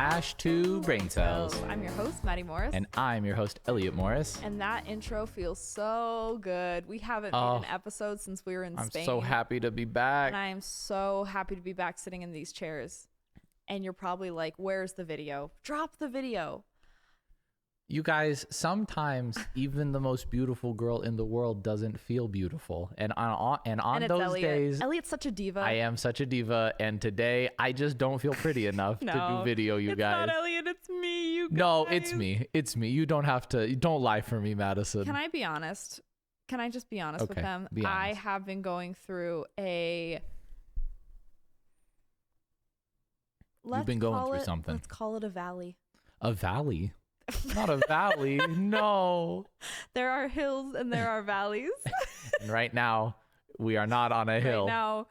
Smash to Brain Cells. I'm your host, Maddie Morris. And I'm your host, Elliot Morris. And that intro feels so good. We haven't made an episode since we were in Spain. I'm so happy to be back. And I am so happy to be back sitting in these chairs. And you're probably like, where's the video? Drop the video. You guys, sometimes even the most beautiful girl in the world doesn't feel beautiful. And on those Elliot. days, Elliot's such a diva. I am such a diva. And today, I just don't feel pretty enough to do video, you guys. It's not Elliot, it's me, you guys. No, it's me. It's me. You don't have to. Don't lie for me, Madison. Can I be honest? Can I just be honest with them? Be honest. I have been going through You've been going through something. Let's call it a valley. A valley? Not a valley. No. There are hills and there are valleys. And right now, we are not on a hill. Right now,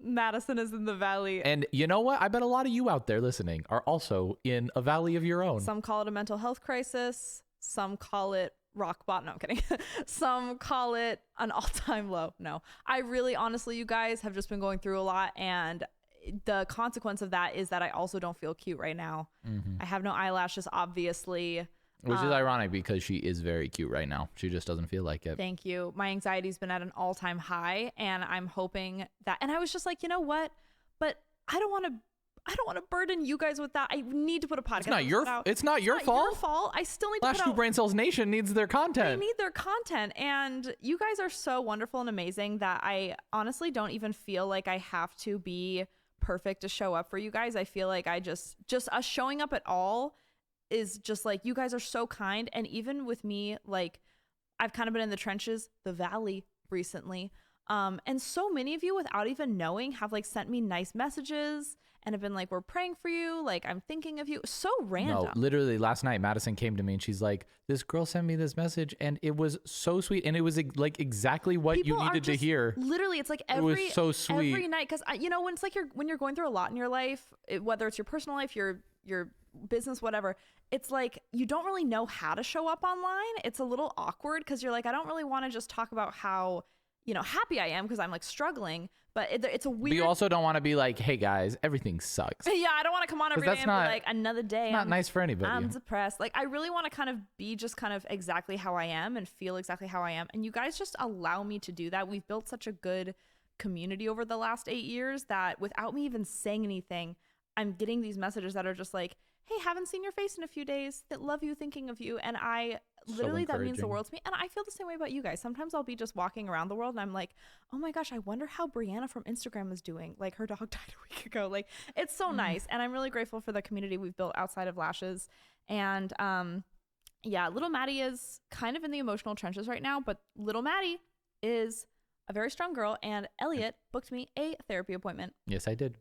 Madison is in the valley. And you know what? I bet a lot of you out there listening are also in a valley of your own. Some call it a mental health crisis. Some call it rock bottom. No, I'm kidding. Some call it an all-time low. No, I really, honestly, you guys have just been going through a lot. And the consequence of that is that I also don't feel cute right now. Mm-hmm. I have no eyelashes, obviously. Which is ironic because she is very cute right now. She just doesn't feel like it. Thank you. My anxiety's been at an all-time high, and I'm hoping that, and I was just like, you know what? But I don't want to burden you guys with that. I need to put a podcast. It's not your fault. I still need to Flash 2 Brain Cells Nation needs their content. They need their content. And you guys are so wonderful and amazing that I honestly don't even feel like I have to be perfect to show up for you guys. I feel like I just us showing up at all is just like, you guys are so kind. And even with me, like, I've kind of been in the trenches, the valley recently. And so many of you, without even knowing, have like sent me nice messages and have been like, we're praying for you. Like, I'm thinking of you. So random. No, literally last night, Madison came to me and she's like, this girl sent me this message and it was so sweet. And it was like exactly what People you needed to hear. Literally, it's like it was so sweet. Every night. Cause when it's like when you're going through a lot in your life, whether it's your personal life, your business, whatever, it's like you don't really know how to show up online. It's a little awkward because you're like, I don't really want to just talk about how happy I am because I'm like struggling, but it's a weird. But you also don't want to be like, hey guys, everything sucks. Yeah, I don't want to come on every day and be like, another day. Not nice for anybody. I'm depressed. Like, I really want to kind of be just kind of exactly how I am and feel exactly how I am. And you guys just allow me to do that. We've built such a good community over the last 8 years that without me even saying anything, I'm getting these messages that are just like, hey, haven't seen your face in a few days, that love you, thinking of you. And I literally, that means the world to me. And I feel the same way about you guys. Sometimes I'll be just walking around the world and I'm like, oh my gosh, I wonder how Brianna from Instagram is doing. Like, her dog died a week ago. Like, it's so nice. And I'm really grateful for the community we've built outside of Lashes. And little Maddie is kind of in the emotional trenches right now, but little Maddie is a very strong girl. And Elliot booked me a therapy appointment. Yes, I did.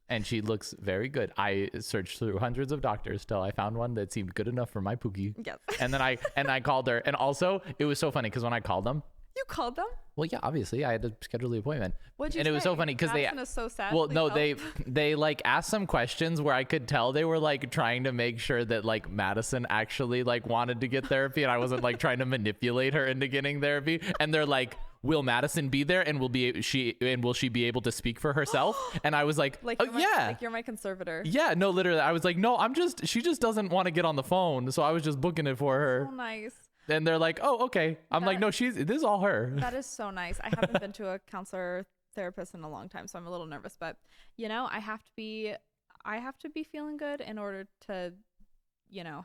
And she looks very good. I searched through hundreds of doctors till I found one that seemed good enough for my Pookie. Yes. And then I called her. And also, it was so funny because when I called them. You called them? Well, yeah, obviously. I had to schedule the appointment. What'd you say? And it was so funny because Madison is so sad. Well, Please no, help. they like asked some questions where I could tell they were like trying to make sure that like Madison actually like wanted to get therapy. And I wasn't like trying to manipulate her into getting therapy. And they're like, will Madison be there and will she be able to speak for herself? And I was like yeah. Like, you're my conservator. Yeah, no, literally. I was like, no, she just doesn't want to get on the phone. So I was just booking it for her. So nice. And they're like, oh, okay. I'm like, no, this is all her. That is so nice. I haven't been to a counselor therapist in a long time, so I'm a little nervous, but I have to be feeling good in order to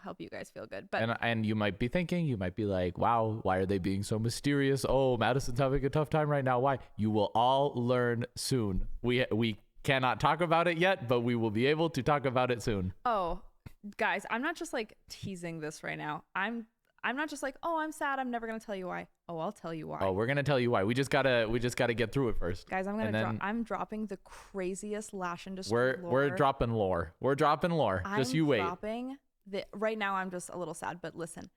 help you guys feel good. But and you might be thinking, you might be like, wow, why are they being so mysterious? Oh, Madison's having a tough time right now. Why? You will all learn soon. We cannot talk about it yet, but we will be able to talk about it soon. Oh, guys, I'm not just like teasing this right now. I'm not just like, oh, I'm sad, I'm never gonna tell you why. Oh, I'll tell you why. Oh, we're gonna tell you why. We just gotta get through it first. Guys, I'm dropping the craziest lash industry lore. We're dropping lore. Just you wait. Right now I'm just a little sad, but listen.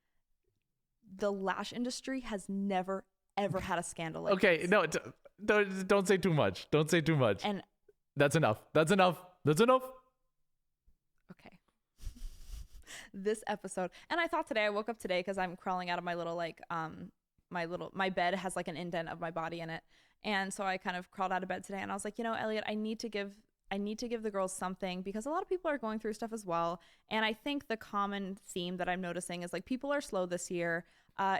The lash industry has never ever had a scandal like okay, this. No, don't say too much. Don't say too much. And that's enough. Okay. This episode, and I thought today, I woke up today because I'm crawling out of my little like my bed has like an indent of my body in it, and so I kind of crawled out of bed today and I was like, Elliot, I need to give I need to give the girls something because a lot of people are going through stuff as well. And I think the common theme that I'm noticing is like people are slow this year.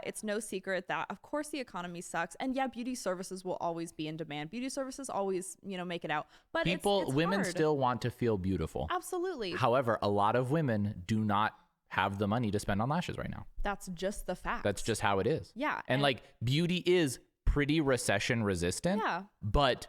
It's no secret that, of course, the economy sucks. And yeah, beauty services will always be in demand. Beauty services always, make it out. But women hard. still want to feel beautiful. Absolutely. However, a lot of women do not have the money to spend on lashes right now. That's just the fact. That's just how it is. Yeah. And like beauty is pretty recession resistant. Yeah. But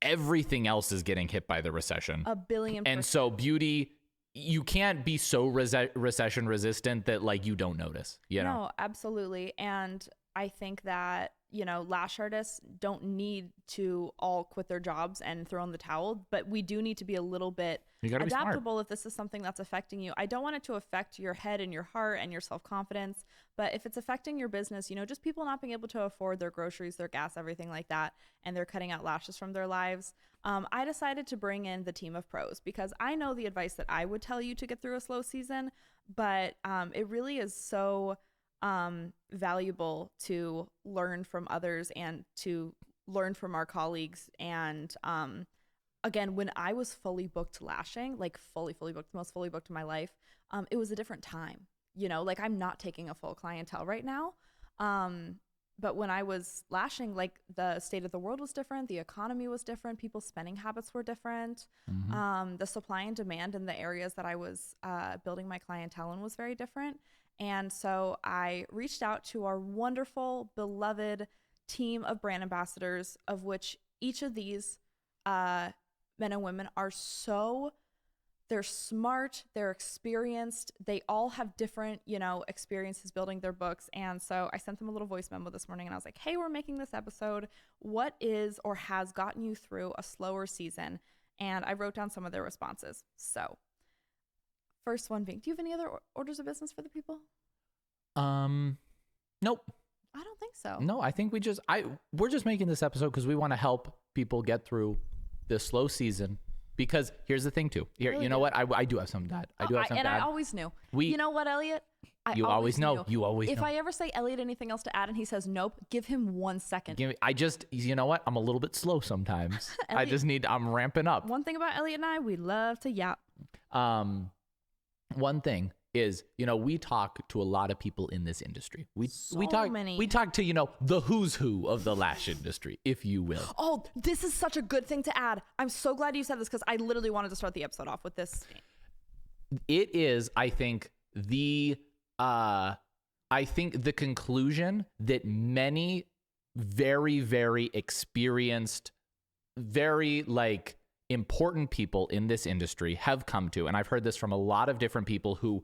everything else is getting hit by the recession. 1,000,000,000%. And so beauty, you can't be so recession resistant that like you don't notice, you know? No, absolutely. And I think that, lash artists don't need to all quit their jobs and throw in the towel, but we do need to be a little bit adaptable if this is something that's affecting you. I don't want it to affect your head and your heart and your self-confidence, but if it's affecting your business, just people not being able to afford their groceries, their gas, everything like that, and they're cutting out lashes from their lives, I decided to bring in the team of pros because I know the advice that I would tell you to get through a slow season, but it really is so valuable to learn from others and to learn from our colleagues. And again, when I was fully booked lashing, like fully booked, the most fully booked in my life, it was a different time, like I'm not taking a full clientele right now. But when I was lashing, like the state of the world was different. The economy was different. People's spending habits were different. The supply and demand in the areas that I was building my clientele in was very different. And so I reached out to our wonderful, beloved team of brand ambassadors, of which each of these men and women are they're smart, they're experienced, they all have different, experiences building their books. And so I sent them a little voice memo this morning and I was like, hey, we're making this episode. What is or has gotten you through a slower season? And I wrote down some of their responses. So first one being, do you have any other orders of business for the people? Nope. I don't think so. No, I think we're just making this episode because we want to help people get through this slow season. Because here's the thing too. Here, really you know what? I do have some to add. I always knew. You know what, Elliot? You always know. You always know. If I ever say, Elliot, anything else to add, and he says nope, give him 1 second. You know what? I'm a little bit slow sometimes. I'm ramping up. One thing about Elliot and I, we love to yap. One thing is, we talk to a lot of people in this industry. We talk to, the who's who of the lash industry, if you will. Oh, this is such a good thing to add. I'm so glad you said this because I literally wanted to start the episode off with this. It is, I think, the conclusion that many very, very experienced, very important people in this industry have come to, and I've heard this from a lot of different people who,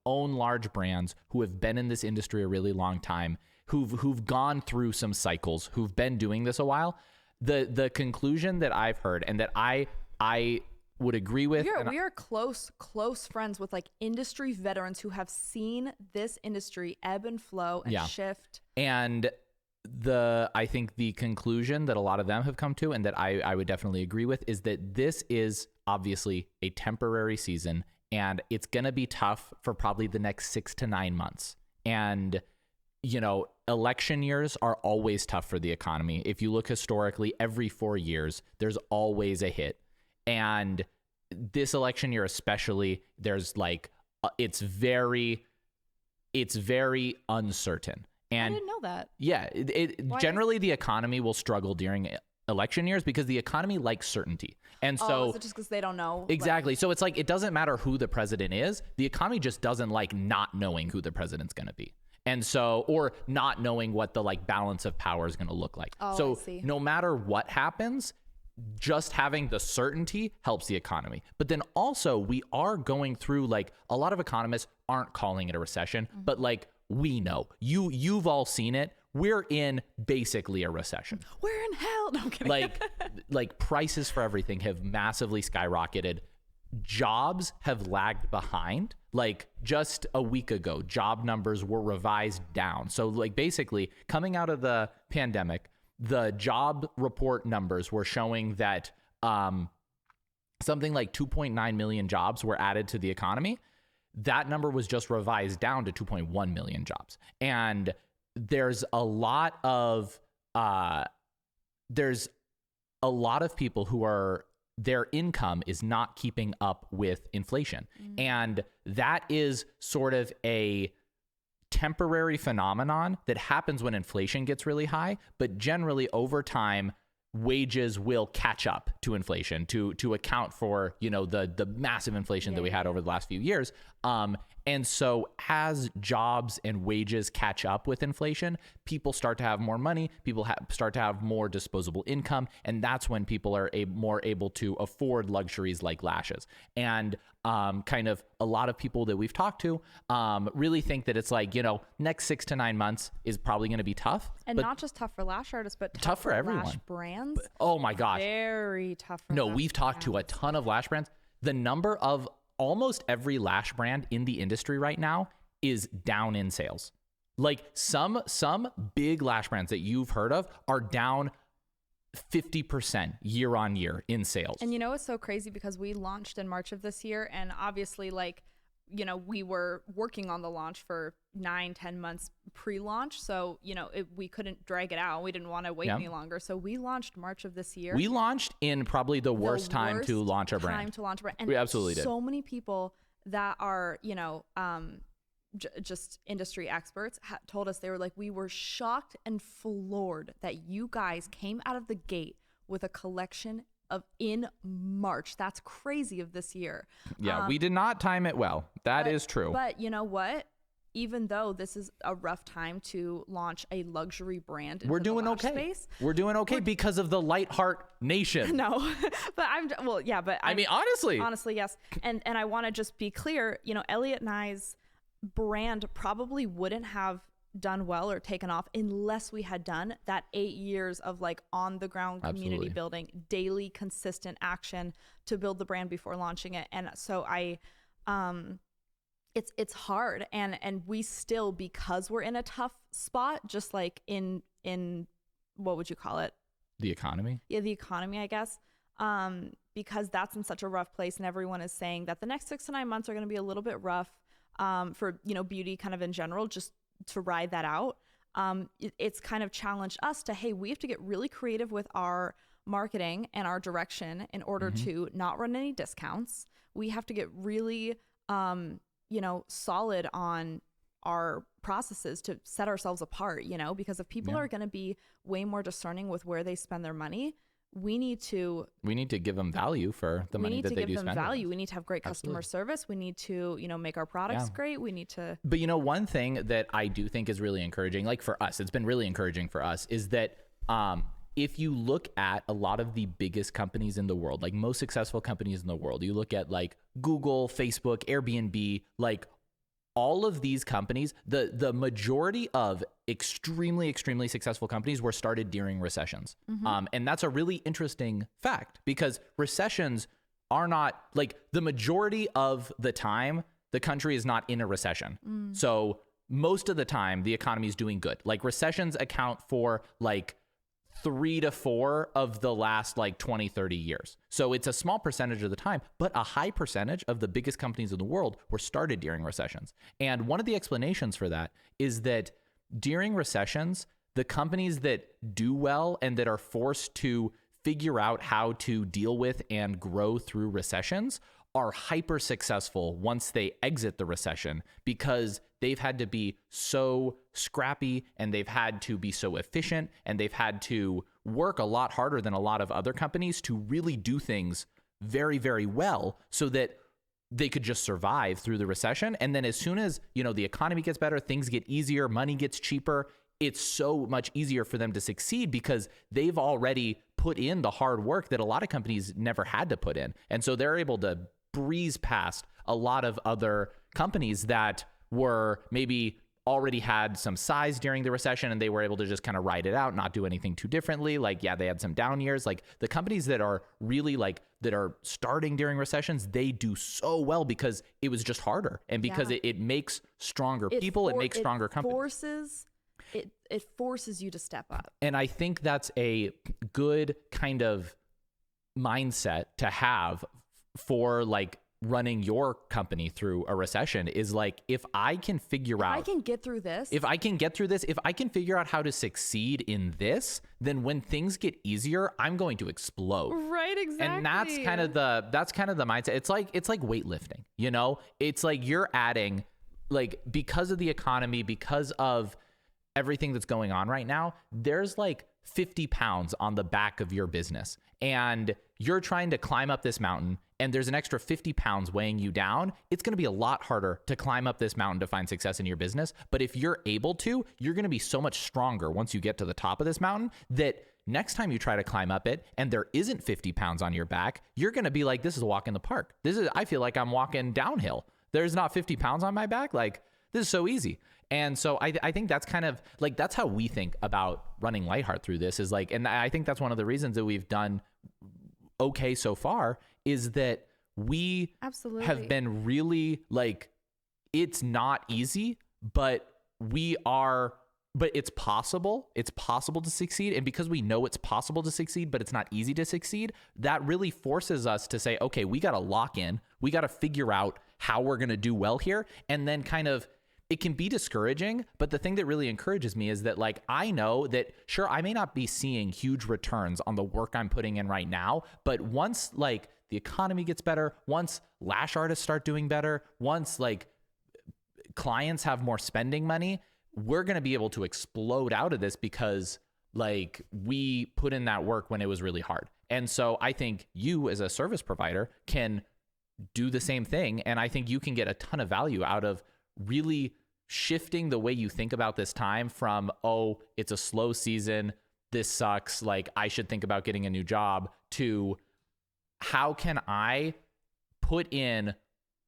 own large brands, who have been in this industry a really long time, who've gone through some cycles, who've been doing this a while. The conclusion that I've heard and that I would agree with. We are close friends with industry veterans who have seen this industry ebb and flow and shift. And I think the conclusion that a lot of them have come to, and that I would definitely agree with, is that this is obviously a temporary season and it's going to be tough for probably the next 6 to 9 months. And, election years are always tough for the economy. If you look historically, every 4 years, there's always a hit. And this election year, especially, there's it's very uncertain. And I didn't know that. Yeah, generally the economy will struggle during election years because the economy likes certainty. And so is it just because they don't know? Exactly. So it's it doesn't matter who the president is. The economy just doesn't like not knowing who the president's going to be. And so, or not knowing what the balance of power is going to look like. So I see. No matter what happens, just having the certainty helps the economy. But then also we are going through a lot of economists aren't calling it a recession, but we know you've all seen it. We're in basically a recession. We're in hell. No, I'm kidding. Prices for everything have massively skyrocketed. Jobs have lagged behind. Just a week ago, job numbers were revised down. So basically coming out of the pandemic, the job report numbers were showing that something like 2.9 million jobs were added to the economy. That number was just revised down to 2.1 million jobs. And there's a lot of people who are their income is not keeping up with inflation. And that is sort of a temporary phenomenon that happens when inflation gets really high, but generally over time, wages will catch up to inflation to account for, the massive inflation that we had over the last few years. And so as jobs and wages catch up with inflation, people start to have more money, people start to have more disposable income, and that's when people are more able to afford luxuries like lashes. And kind of a lot of people that we've talked to really think that it's like, next 6 to 9 months is probably going to be tough. And not just tough for lash artists, but tough for everyone. Lash brands. Oh my gosh. Very tough for No, lash we've talked to a ton of lash brands. The number of almost every lash brand in the industry right now is down in sales. Like some big lash brands that you've heard of are down 50% year on year in sales. And it's so crazy because we launched in March of this year, and obviously we were working on the launch for 9-10 months pre-launch. So, we couldn't drag it out. We didn't want to wait any longer. So we launched March of this year. We launched in probably the worst time to launch a brand. And we absolutely did. So many people that are, just industry experts told us, they were like, we were shocked and floored that you guys came out of the gate with a collection in March. That's crazy of this year. Yeah, we did not time it well. That is true. But you know what? Even though this is a rough time to launch a luxury brand, we're doing okay. Space, we're doing okay because of the Light Heart Nation. No, but I mean, honestly, yes. And I want to just be clear. Elliot and I's brand probably wouldn't have done well or taken off unless we had done that 8 years of like on the ground community building, daily consistent action to build the brand before launching it. And so it's hard, and we still, because we're in a tough spot, just like in what would you call it? The economy? Yeah, the economy, I guess. Because that's in such a rough place, and everyone is saying that the next 6 to 9 months are going to be a little bit rough for beauty kind of in general, just to ride that out. It's kind of challenged us to, hey, we have to get really creative with our marketing and our direction in order to not run any discounts. We have to get really solid on our processes to set ourselves apart, because if people are going to be way more discerning with where they spend their money, we need to give them value for the money that they do spend. We need to have great customer service. We need to, make our products great. We need to. But one thing that I do think is really encouraging, like for us, it's been really encouraging for us, is that if you look at a lot of the biggest companies in the world, like most successful companies in the world, you look at like Google, Facebook, Airbnb, like all of these companies, the majority of extremely, extremely successful companies were started during recessions. And that's a really interesting fact, because recessions are not, like, the majority of the time, the country is not in a recession. So most of the time, the economy is doing good. Like, recessions account for like 3 to 4 of the last like 20, 30 years. So it's a small percentage of the time, but a high percentage of the biggest companies in the world were started during recessions. And one of the explanations for that is that during recessions, the companies that do well and that are forced to figure out how to deal with and grow through recessions are hyper successful once they exit the recession, because they've had to be so scrappy and they've had to be so efficient and they've had to work a lot harder than a lot of other companies to really do things very, very well so that they could just survive through the recession. And then as soon as, the economy gets better, things get easier, money gets cheaper, it's so much easier for them to succeed because they've already put in the hard work that a lot of companies never had to put in. And so they're able to breeze past a lot of other companies that were maybe already had some size during the recession and they were able to just kind of ride it out, not do anything too differently. Like, yeah, they had some down years. Like, the companies that are really that are starting during recessions, they do so well because it was just harder, and because it makes stronger people, it makes stronger companies. It forces you to step up. And I think that's a good kind of mindset to have for like running your company through a recession is like, if I can figure out, I can get through this. if I can figure out how to succeed in this, then when things get easier, I'm going to explode. Right, exactly. And that's kind of the mindset. It's like weightlifting, you know? It's like you're adding, like, because of the economy, because of everything that's going on right now, there's like 50 pounds on the back of your business, and you're trying to climb up this mountain, and there's an extra 50 pounds weighing you down. It's going to be a lot harder to climb up this mountain to find success in your business. But if you're able to, you're going to be so much stronger once you get to the top of this mountain that next time you try to climb up it and there isn't 50 pounds on your back, you're going to be like, this is a walk in the park. I feel like I'm walking downhill. There's not 50 pounds on my back. Like, this is so easy. And so I think that's kind of like, that's how we think about running Lightheart through this, is like, and I think that's one of the reasons that we've done okay so far, is that we Absolutely have been really like, it's not easy, but it's possible. It's possible to succeed. And because we know it's possible to succeed, but it's not easy to succeed, that really forces us to say, okay, we got to lock in. We got to figure out how we're going to do well here. And then kind of, it can be discouraging, but the thing that really encourages me is that, like, I know that, sure, I may not be seeing huge returns on the work I'm putting in right now, but once like the economy gets better, once lash artists start doing better, once like clients have more spending money, we're going to be able to explode out of this because like we put in that work when it was really hard. And so I think you as a service provider can do the same thing. And I think you can get a ton of value out of really shifting the way you think about this time from, oh, it's a slow season, this sucks, like I should think about getting a new job, to how can I put in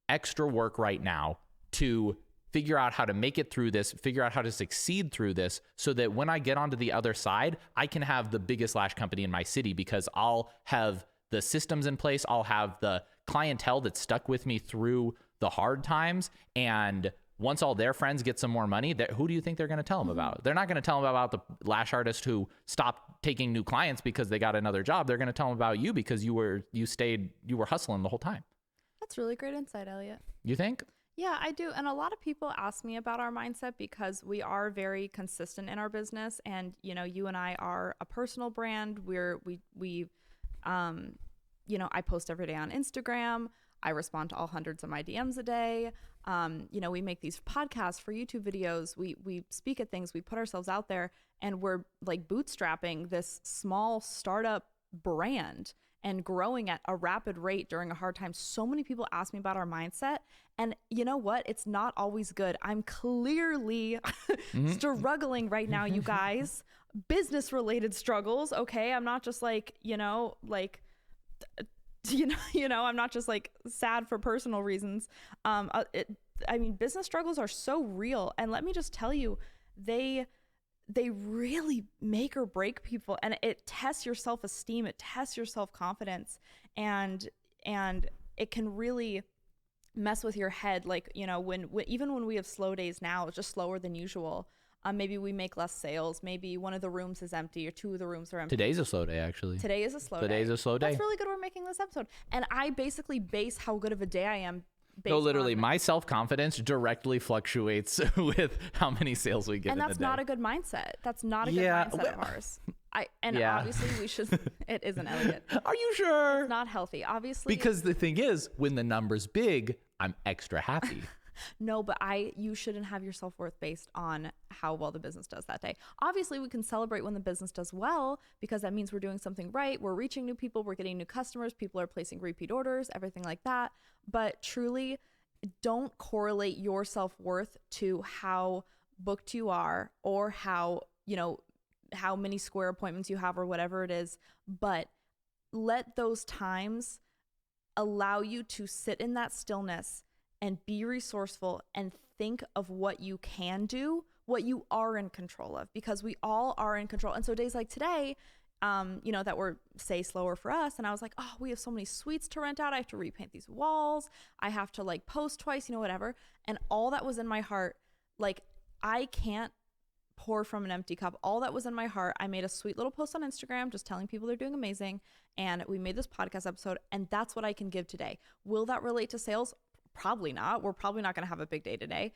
extra work right now to figure out how to make it through this, figure out how to succeed through this, so that when I get onto the other side, I can have the biggest lash company in my city because I'll have the systems in place, I'll have the clientele that's stuck with me through the hard times. And once all their friends get some more money, who do you think they're going to tell them about? They're not going to tell them about the lash artist who stopped taking new clients because they got another job. They're going to tell them about you because you were hustling the whole time. That's really great insight, Elliot. You think? Yeah, I do. And a lot of people ask me about our mindset because we are very consistent in our business. And, you know, you and I are a personal brand. I post every day on Instagram. I respond to all hundreds of my DMs a day. We make these podcasts for YouTube videos. We speak at things, we put ourselves out there, and we're like bootstrapping this small startup brand and growing at a rapid rate during a hard time. So many people ask me about our mindset, and you know what? It's not always good. I'm clearly struggling right now, you guys. Business related struggles. Okay. I'm not just like, I'm not just like sad for personal reasons. Business struggles are so real. And let me just tell you, they really make or break people, and it tests your self-esteem. It tests your self-confidence, and it can really mess with your head. Like, even when we have slow days now, it's just slower than usual. Maybe we make less sales. Maybe one of the rooms is empty or two of the rooms are empty. Today's a slow day, actually. Today is a slow day. Today's a slow day. That's really good we're making this episode. And I basically base how good of a day I am based No, literally, on... my self-confidence directly fluctuates with how many sales we get in a day. And that's not a good mindset. That's not a good mindset of ours. Obviously we should... It isn't, Elliot. Are you sure? It's not healthy, obviously. Because the thing is, when the number's big, I'm extra happy. No, but you shouldn't have your self-worth based on how well the business does that day. Obviously, we can celebrate when the business does well because that means we're doing something right. We're reaching new people. We're getting new customers. People are placing repeat orders, everything like that. But truly, don't correlate your self-worth to how booked you are or how many square appointments you have or whatever it is. But let those times allow you to sit in that stillness and be resourceful and think of what you can do, what you are in control of, because we all are in control. And so days like today, that were, say, slower for us. And I was like, oh, we have so many suites to rent out. I have to repaint these walls. I have to post twice, whatever. And all that was in my heart, I can't pour from an empty cup. All that was in my heart. I made a sweet little post on Instagram just telling people they're doing amazing. And we made this podcast episode, and that's what I can give today. Will that relate to sales? Probably not. We're probably not going to have a big day today.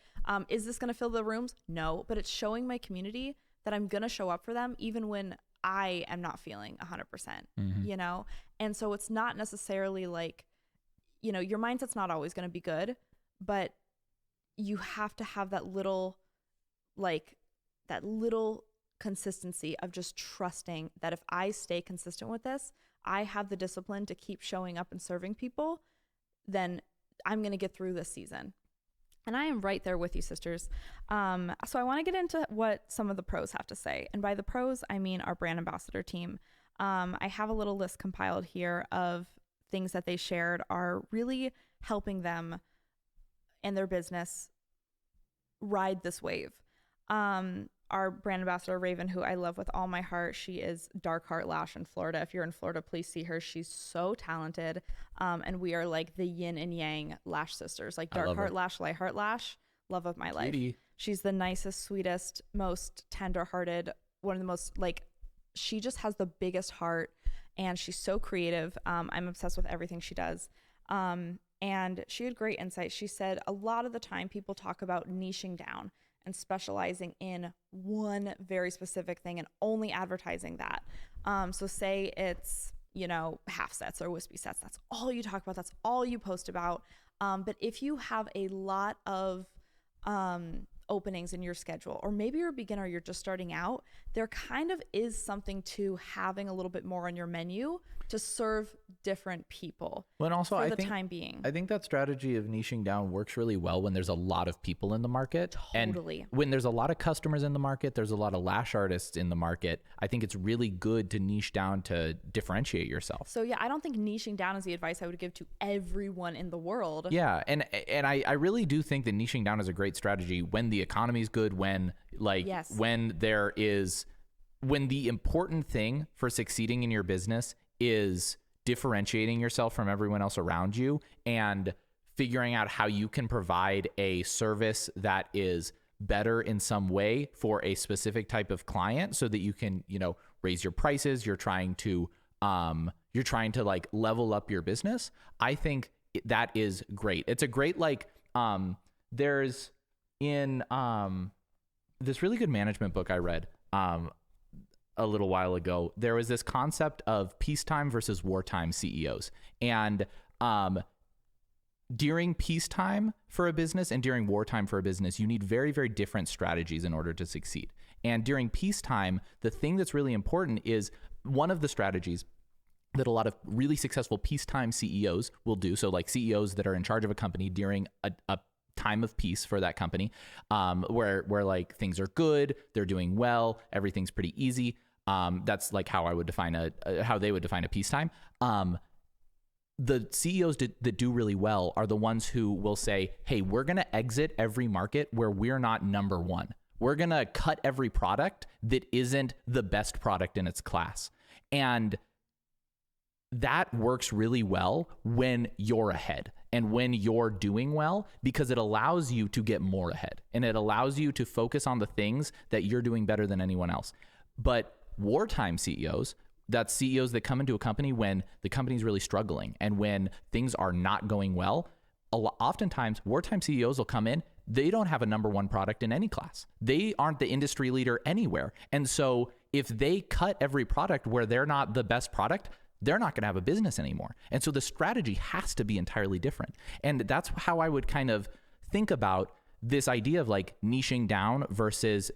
Is this going to fill the rooms? No, but it's showing my community that I'm going to show up for them even when I am not feeling 100%, you know? And so it's not necessarily like, you know, your mindset's not always going to be good, but you have to have that little, like, that little consistency of just trusting that if I stay consistent with this, I have the discipline to keep showing up and serving people, then I'm going to get through this season. And I am right there with you, sisters. So I want to get into what some of the pros have to say. And by the pros, I mean our brand ambassador team. I have a little list compiled here of things that they shared are really helping them and their business ride this wave. Our brand ambassador, Raven, who I love with all my heart. She is Dark Heart Lash in Florida. If you're in Florida, please see her. She's so talented. And we are like the yin and yang lash sisters, like Dark Heart Lash, Light Heart Lash, love of my life. She's the nicest, sweetest, most tender-hearted, one of the most, like, she just has the biggest heart, and she's so creative. I'm obsessed with everything she does. And she had great insight. She said a lot of the time people talk about niching down and specializing in one very specific thing and only advertising that. So say it's, you know, half sets or wispy sets. That's all you talk about. That's all you post about. But if you have a lot of openings in your schedule, or maybe you're a beginner, you're just starting out, there kind of is something to having a little bit more on your menu to serve different people. Well, and also, for the time being. I think that strategy of niching down works really well when there's a lot of people in the market. Totally. And when there's a lot of customers in the market, there's a lot of lash artists in the market. I think it's really good to niche down to differentiate yourself. So yeah, I don't think niching down is the advice I would give to everyone in the world. Yeah, and I really do think that niching down is a great strategy when the economy is good, when when there is, when the important thing for succeeding in your business is differentiating yourself from everyone else around you and figuring out how you can provide a service that is better in some way for a specific type of client so that you can, you know, raise your prices. You're trying to like level up your business. I think that is great. It's a great, like, there's in this really good management book I read a little while ago, there was this concept of peacetime versus wartime CEOs. And during peacetime for a business and during wartime for a business, you need very, very different strategies in order to succeed. And during peacetime, the thing that's really important is one of the strategies that a lot of really successful peacetime CEOs will do. So like CEOs that are in charge of a company during a time of peace for that company, where like things are good, they're doing well, everything's pretty easy. That's like how I would define how they would define a peacetime. The CEOs that do really well are the ones who will say, hey, we're going to exit every market where we're not number one. We're going to cut every product that isn't the best product in its class. And that works really well when you're ahead and when you're doing well, because it allows you to get more ahead and it allows you to focus on the things that you're doing better than anyone else. But wartime CEOs, that's CEOs that come into a company when the company's really struggling and when things are not going well. Oftentimes, wartime CEOs will come in, they don't have a number one product in any class. They aren't the industry leader anywhere. And so if they cut every product where they're not the best product, they're not going to have a business anymore. And so the strategy has to be entirely different. And that's how I would kind of think about this idea of like niching down versus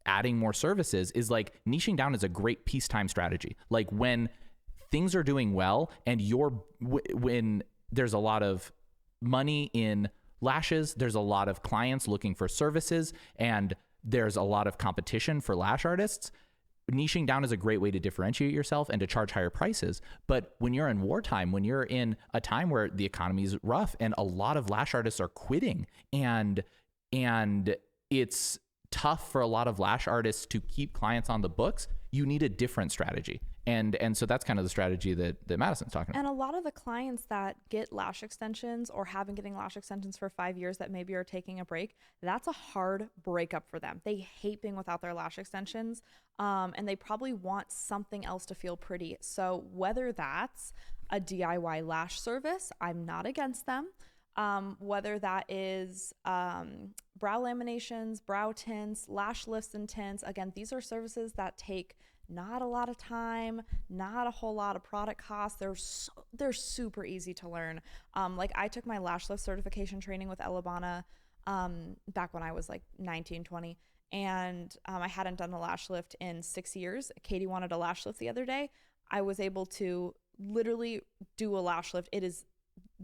adding more services. Is like niching down is a great peacetime strategy. Like when things are doing well and when there's a lot of money in lashes, there's a lot of clients looking for services, and there's a lot of competition for lash artists, niching down is a great way to differentiate yourself and to charge higher prices. But when you're in wartime, when you're in a time where the economy is rough and a lot of lash artists are quitting and it's tough for a lot of lash artists to keep clients on the books, you need a different strategy. And so that's kind of the strategy that Madison's talking about. And a lot of the clients that get lash extensions or have been getting lash extensions for 5 years that maybe are taking a break, that's a hard breakup for them. They hate being without their lash extensions, and they probably want something else to feel pretty. So whether that's a DIY lash service, I'm not against them. Whether that is brow laminations, brow tints, lash lifts and tints. Again, these are services that take not a lot of time, not a whole lot of product costs. They're super easy to learn. Like I took my lash lift certification training with Elabana back when I was like 19, 20. And I hadn't done a lash lift in 6 years. Katie wanted a lash lift the other day. I was able to literally do a lash lift.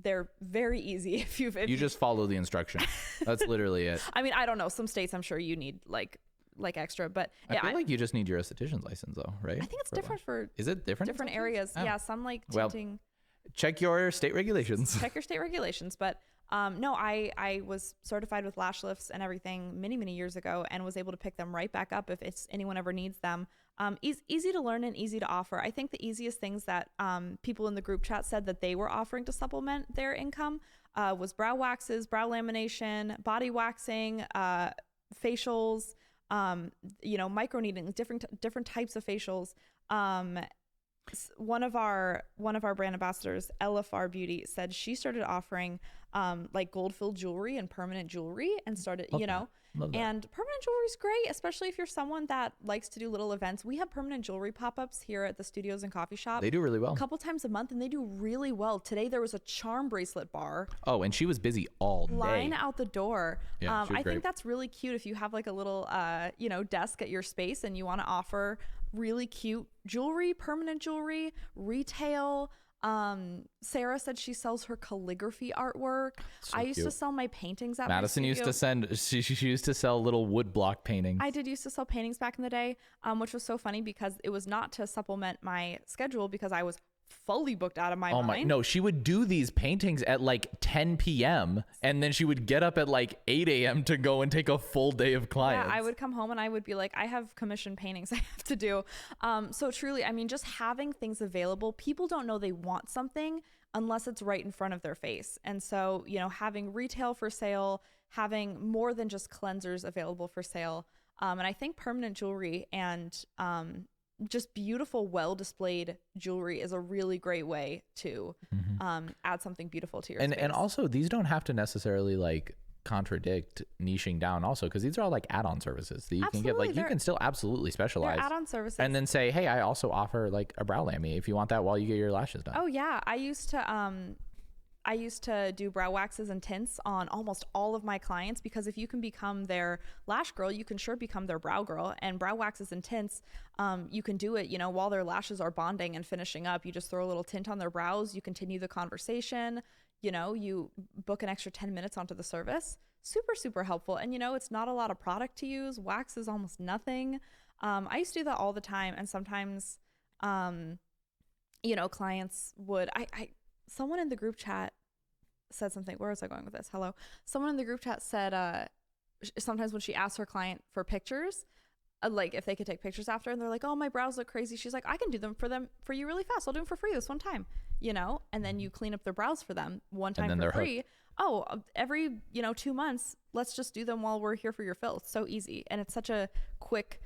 They're very easy if you just follow the instruction. That's literally it. I mean, I don't know. Some states I'm sure you need like extra, but I feel like you just need your esthetician's license though, right? I think it's different for is it different areas. Oh. Yeah, some like tinting. Check your state regulations. Check your state regulations. But no, I was certified with lash lifts and everything many years ago and was able to pick them right back up if anyone ever needs them. Easy to learn and easy to offer. I think the easiest things that people in the group chat said that they were offering to supplement their income was brow waxes, brow lamination, body waxing, facials, micro needling, different types of facials. One of our brand ambassadors, LFR Beauty, said she started offering like gold filled jewelry and permanent jewelry and started, Love that. And permanent jewelry is great, especially if you're someone that likes to do little events. We have permanent jewelry pop-ups here at the studios and coffee shop. They do really well. A couple times a month, and they do really well. Today there was a charm bracelet bar. Oh, and she was busy all day. Line out the door. Yeah, I think that's really cute if you have like a little, desk at your space and you want to offer really cute jewelry, permanent jewelry, retail. Sarah said she sells her calligraphy artwork. So I used cute. to sell my paintings at Madison my used to she used to sell little wood block paintings. I did used to sell paintings back in the day, which was so funny because it was not to supplement my schedule because I was fully booked out of my mind. No, she would do these paintings at like 10 p.m. and then she would get up at like 8 a.m. to go and take a full day of clients. Yeah, I would come home and I would be like, I have commissioned paintings I have to do. So truly, I mean, just having things available, people don't know they want something unless it's right in front of their face. And so, having retail for sale, having more than just cleansers available for sale. And I think permanent jewelry and just beautiful, well-displayed jewelry is a really great way to add something beautiful to your space. And also, these don't have to necessarily like contradict niching down also, because these are all like add-on services that you can get. Like you can still absolutely specialize. They're add-on services. And then say, hey, I also offer like a brow lamy if you want that while you get your lashes done. Oh yeah, I used to do brow waxes and tints on almost all of my clients because if you can become their lash girl, you can sure become their brow girl. And brow waxes and tints, you can do it, while their lashes are bonding and finishing up. You just throw a little tint on their brows. You continue the conversation. You book an extra 10 minutes onto the service. Super, super helpful. And, it's not a lot of product to use. Wax is almost nothing. I used to do that all the time. And sometimes, clients would, someone in the group chat said something. Where was I going with this? Hello. Someone in the group chat said, sometimes when she asks her client for pictures, like if they could take pictures after, and they're like, oh, my brows look crazy. She's like, I can do them for you really fast. I'll do them for free this one time, and then you clean up their brows for them one time for free. Hooked. Oh, every, 2 months, let's just do them while we're here for your fill. It's so easy. And it's such a quick,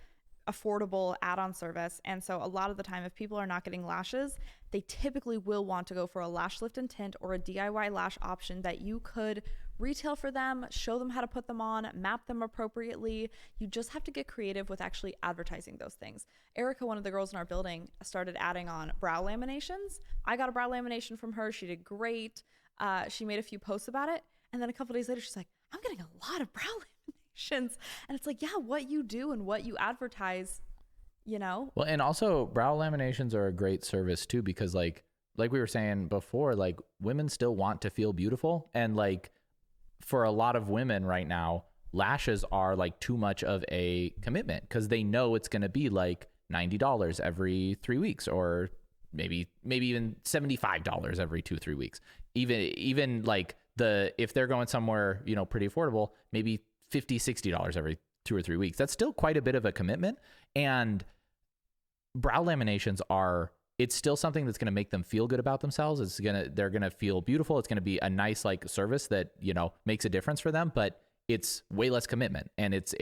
affordable add-on service. And so a lot of the time, if people are not getting lashes, they typically will want to go for a lash lift and tint or a DIY lash option that you could retail for them, show them how to put them on, map them appropriately. You just have to get creative with actually advertising those things. Erica, one of the girls in our building, started adding on brow laminations. I got a brow lamination from her. She did great. She made a few posts about it. And then a couple days later, she's like, I'm getting a lot of brow laminations. And it's like, yeah, what you do and what you advertise, Well, and also brow laminations are a great service too, because like we were saying before, like women still want to feel beautiful. And like for a lot of women right now, lashes are like too much of a commitment because they know it's going to be like $90 every 3 weeks, or maybe even $75 every 2-3 weeks. Even like if they're going somewhere, pretty affordable, maybe $50-$60 every 2 or 3 weeks. That's still quite a bit of a commitment. And brow laminations it's still something that's going to make them feel good about themselves. They're going to feel beautiful. It's going to be a nice like service that, makes a difference for them, but it's way less commitment, and it's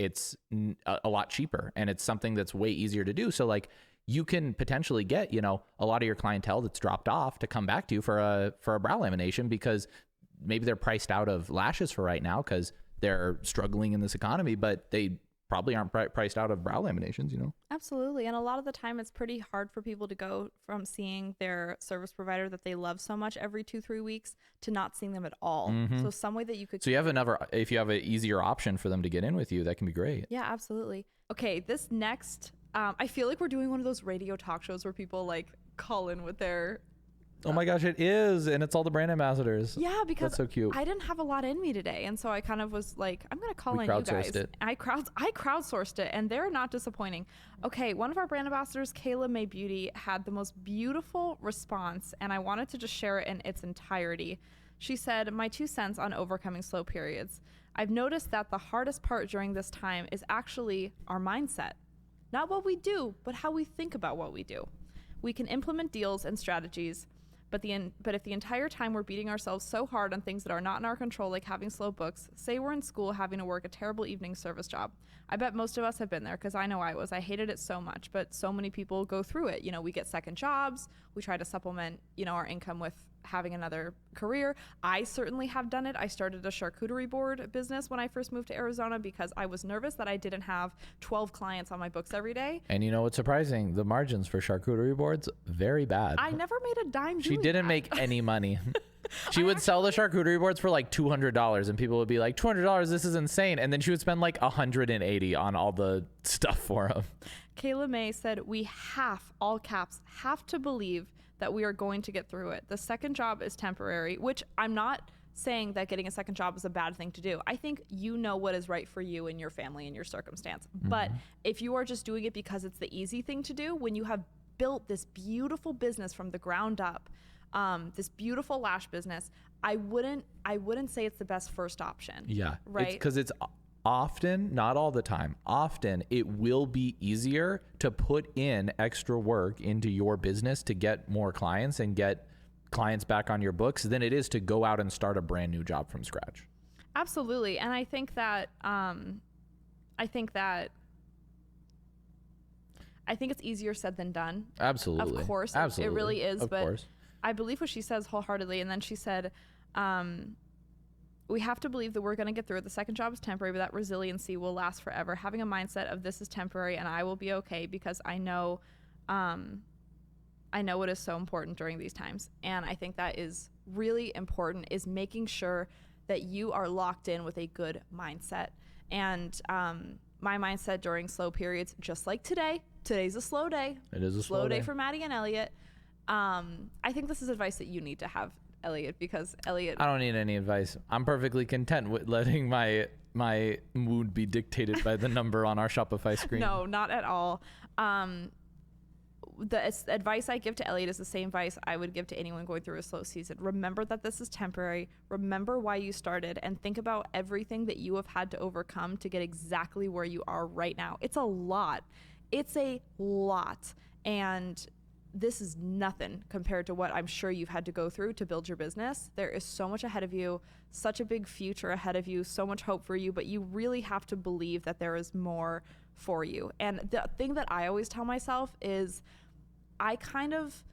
a lot cheaper, and it's something that's way easier to do. So like you can potentially get, a lot of your clientele that's dropped off to come back to you for a brow lamination, because maybe they're priced out of lashes for right now because they're struggling in this economy, but they probably aren't priced out of brow laminations, Absolutely. And a lot of the time it's pretty hard for people to go from seeing their service provider that they love so much every 2-3 weeks to not seeing them at all. So some way that you could... So you have if you have an easier option for them to get in with you, that can be great. Yeah, absolutely. Okay, this next, I feel like we're doing one of those radio talk shows where people like call in with their... Oh my gosh, it is. And it's all the brand ambassadors. Yeah, because that's so cute. I didn't have a lot in me today. And so I kind of was like, I'm going to call in you guys. It. I crowdsourced it, and they're not disappointing. Okay, one of our brand ambassadors, Kayla May Beauty, had the most beautiful response, and I wanted to just share it in its entirety. She said, "My 2 cents on overcoming slow periods. I've noticed that the hardest part during this time is actually our mindset. Not what we do, but how we think about what we do. We can implement deals and strategies, but if the entire time we're beating ourselves so hard on things that are not in our control, like having slow books, say we're in school having to work a terrible evening service job. I bet most of us have been there, because I know I was. I hated it so much, but so many people go through it. We get second jobs. We try to supplement, our income with having another career. I certainly have done it. I started a charcuterie board business when I first moved to Arizona because I was nervous that I didn't have 12 clients on my books every day. And what's surprising? The margins for charcuterie boards, very bad. I never made a dime doing She didn't that. make any money. She would sell the charcuterie boards for like $200, and people would be like, $200, this is insane. And then she would spend like $180 on all the stuff for them. Kayla May said, "We all caps, have to believe that we are going to get through it. The second job is temporary," which I'm not saying that getting a second job is a bad thing to do. I think what is right for you and your family and your circumstance. But if you are just doing it because it's the easy thing to do, when you have built this beautiful business from the ground up, this beautiful lash business, I wouldn't say it's the best first option. Yeah. Right. Because it's often, not all the time, often it will be easier to put in extra work into your business to get more clients and get clients back on your books than it is to go out and start a brand new job from scratch. Absolutely. And I think that it's easier said than done. Absolutely. Of course. Absolutely. It really is. Of but course. I believe what she says wholeheartedly. And then she said, "We have to believe that we're going to get through it. The second job is temporary, but that resiliency will last forever. Having a mindset of this is temporary and I will be okay, because I know it is so important during these times." And I think that is really important, is making sure that you are locked in with a good mindset. And my mindset during slow periods, just like today's a slow day. It is a slow day for Maddie and Elliot. I think this is advice that you need to have, Elliot, because Elliot... I don't need any advice. I'm perfectly content with letting my mood be dictated by the number on our Shopify screen. No, not at all. The advice I give to Elliot is the same advice I would give to anyone going through a slow season. Remember that this is temporary. Remember why you started, and think about everything that you have had to overcome to get exactly where you are right now. It's a lot. And this is nothing compared to what I'm sure you've had to go through to build your business. There is so much ahead of you, such a big future ahead of you, so much hope for you, but you really have to believe that there is more for you. And the thing that I always tell myself is I kind of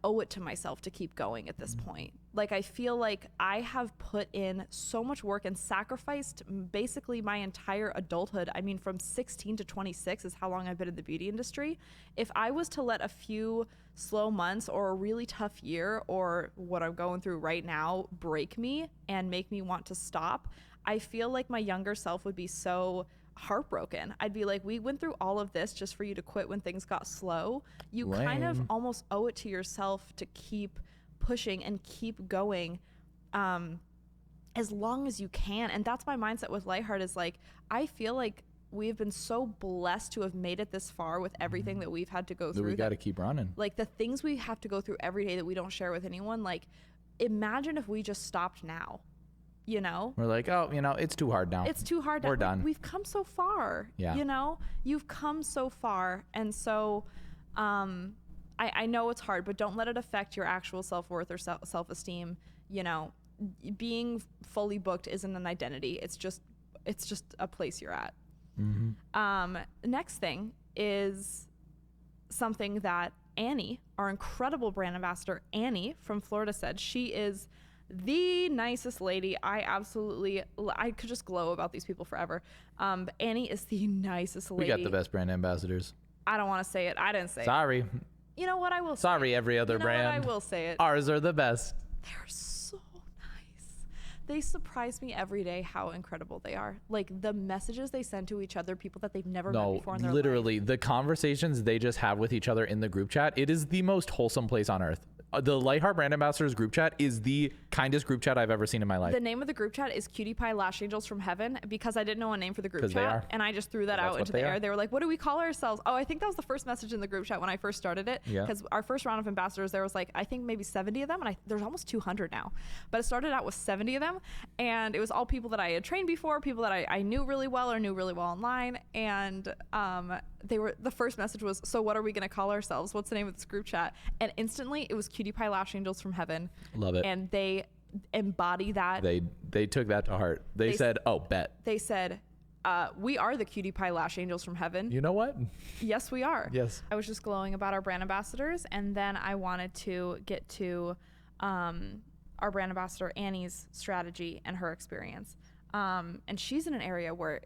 owe it to myself to keep going at this point. Like, I feel like I have put in so much work and sacrificed basically my entire adulthood. I mean, from 16 to 26 is how long I've been in the beauty industry. If I was to let a few slow months or a really tough year or what I'm going through right now break me and make me want to stop, I feel like my younger self would be so heartbroken. I'd be like, we went through all of this just for you to quit when things got slow. You kind of almost owe it to yourself to keep pushing and keep going as long as you can. And that's my mindset with Lightheart, is like, I feel like we've been so blessed to have made it this far with everything that we've had to go through. We got to keep running. Like, the things we have to go through every day that we don't share with anyone, like, imagine if we just stopped now. you know? We're like, oh, it's too hard now. It's too hard. We're Like, done. we've come so far. Yeah. You've come so far. And so I know it's hard, but don't let it affect your actual self-worth or self-esteem. Being fully booked isn't an identity. It's just a place you're at. Mm-hmm. Next thing is something that Annie, our incredible brand ambassador, Annie from Florida, said. She is the nicest lady. I could just glow about these people forever. Annie is the nicest lady. We got the best brand ambassadors. I don't want to say it. I didn't say it. Sorry. You know what? I will say Sorry, it. every other You know brand. what? I will say it. Ours are the best. They're so nice. They surprise me every day how incredible they are. Like the messages they send to each other, people that they've never met before in their literally life. the conversations they just have with each other in the group chat. It is the most wholesome place on earth. The Lightheart Brand Ambassadors group chat is the kindest group chat I've ever seen in my life. The name of the group chat is Cutie Pie Lash Angels from Heaven because I didn't know a name for the group 'Cause they chat. are. And I just threw that That's out what into they the air. are. They were like, what do we call ourselves? Oh, I think that was the first message in the group chat when I first started it. Yeah. Because our first round of ambassadors, there was like, I think maybe 70 of them. And there's almost 200 now. But it started out with 70 of them. And it was all people that I had trained before, people that I knew really well or knew really well online. And the first message was, so what are we going to call ourselves? What's the name of this group chat? And instantly it was Cutie Pie Lash Angels from Heaven. Love it. And they embody that. They took that to heart. They said, oh, bet. They said, we are the Cutie Pie Lash Angels from Heaven. You know what? Yes, we are. Yes. I was just glowing about our brand ambassadors, and then I wanted to get to our brand ambassador Annie's strategy and her experience. And she's in an area where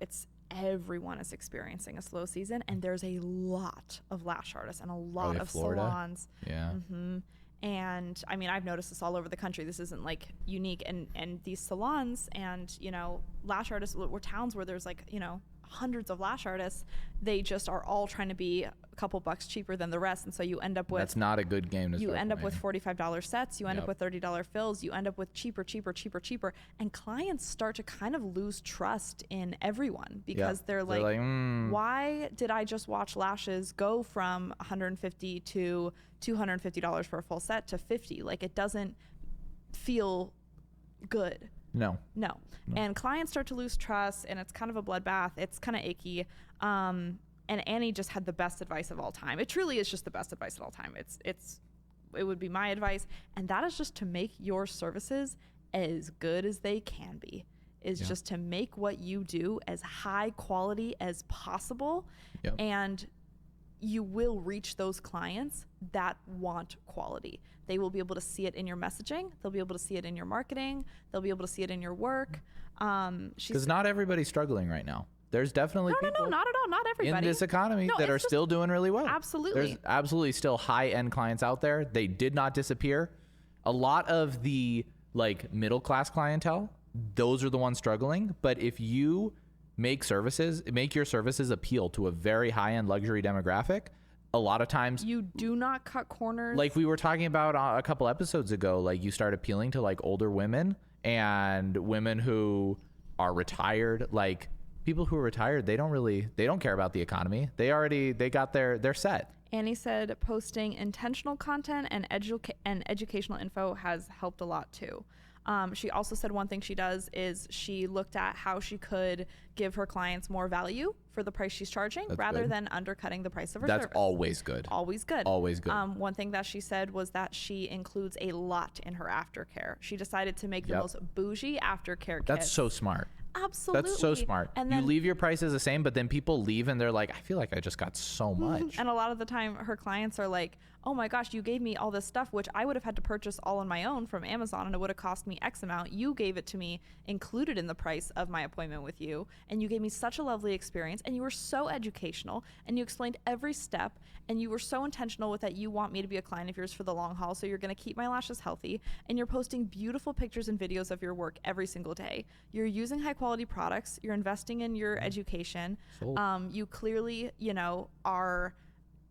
everyone is experiencing a slow season, and there's a lot of lash artists and a lot of Florida? salons. Yeah. And I mean, I've noticed this all over the country. This isn't like unique. And these salons and, lash artists were towns where there's like, hundreds of lash artists. They just are all trying to be a couple bucks cheaper than the rest. And so you end up with, That's not a good game to you start end up with playing. $45 sets. You end up Yep. with $30 fills. You end up with cheaper. And clients start to kind of lose trust in everyone because they're like, why did I just watch lashes go from $150 to $250 for a full set to $50? Like, it doesn't feel good. No. And clients start to lose trust, and it's kind of a bloodbath. It's kind of icky. And Annie just had the best advice of all time. It truly is just the best advice of all time. It would be my advice, and that is just to make your services as good as they can be. Just to make what you do as high quality as possible. Yep. And you will reach those clients that want quality. They will be able to see it in your messaging. They'll be able to see it in your marketing. They'll be able to see it in your work. Because not everybody's struggling right now. There's definitely No, people not at all. Not everybody. in this economy that are still doing really well. Absolutely. There's absolutely still high-end clients out there. They did not disappear. A lot of the middle class clientele, those are the ones struggling. But if you make your services appeal to a very high-end luxury demographic, a lot of times You do not cut corners. like we were talking about a couple episodes ago, like you start appealing to like older women and women who are retired. Like people who are retired, they don't care about the economy. They got their set. Annie said posting intentional content and educational info has helped a lot too. She also said one thing she does is she looked at how she could give her clients more value for the price she's charging rather good. than undercutting the price of her That's service. always good. Always good. Always good. One thing that she said was that she includes a lot in her aftercare. She decided to make the Yep. most bougie aftercare kit. That's so smart. Absolutely. That's so smart. And you then, leave your prices the same, but then people leave and they're like, I feel like I just got so much. and a lot of the time her clients are like, oh my gosh, you gave me all this stuff, which I would have had to purchase all on my own from Amazon, and it would have cost me X amount. You gave it to me included in the price of my appointment with you, and you gave me such a lovely experience, and you were so educational, and you explained every step, and you were so intentional with that you want me to be a client of yours for the long haul, so you're going to keep my lashes healthy, and you're posting beautiful pictures and videos of your work every single day. You're using high quality products. You're investing in your education. Sold. You clearly, are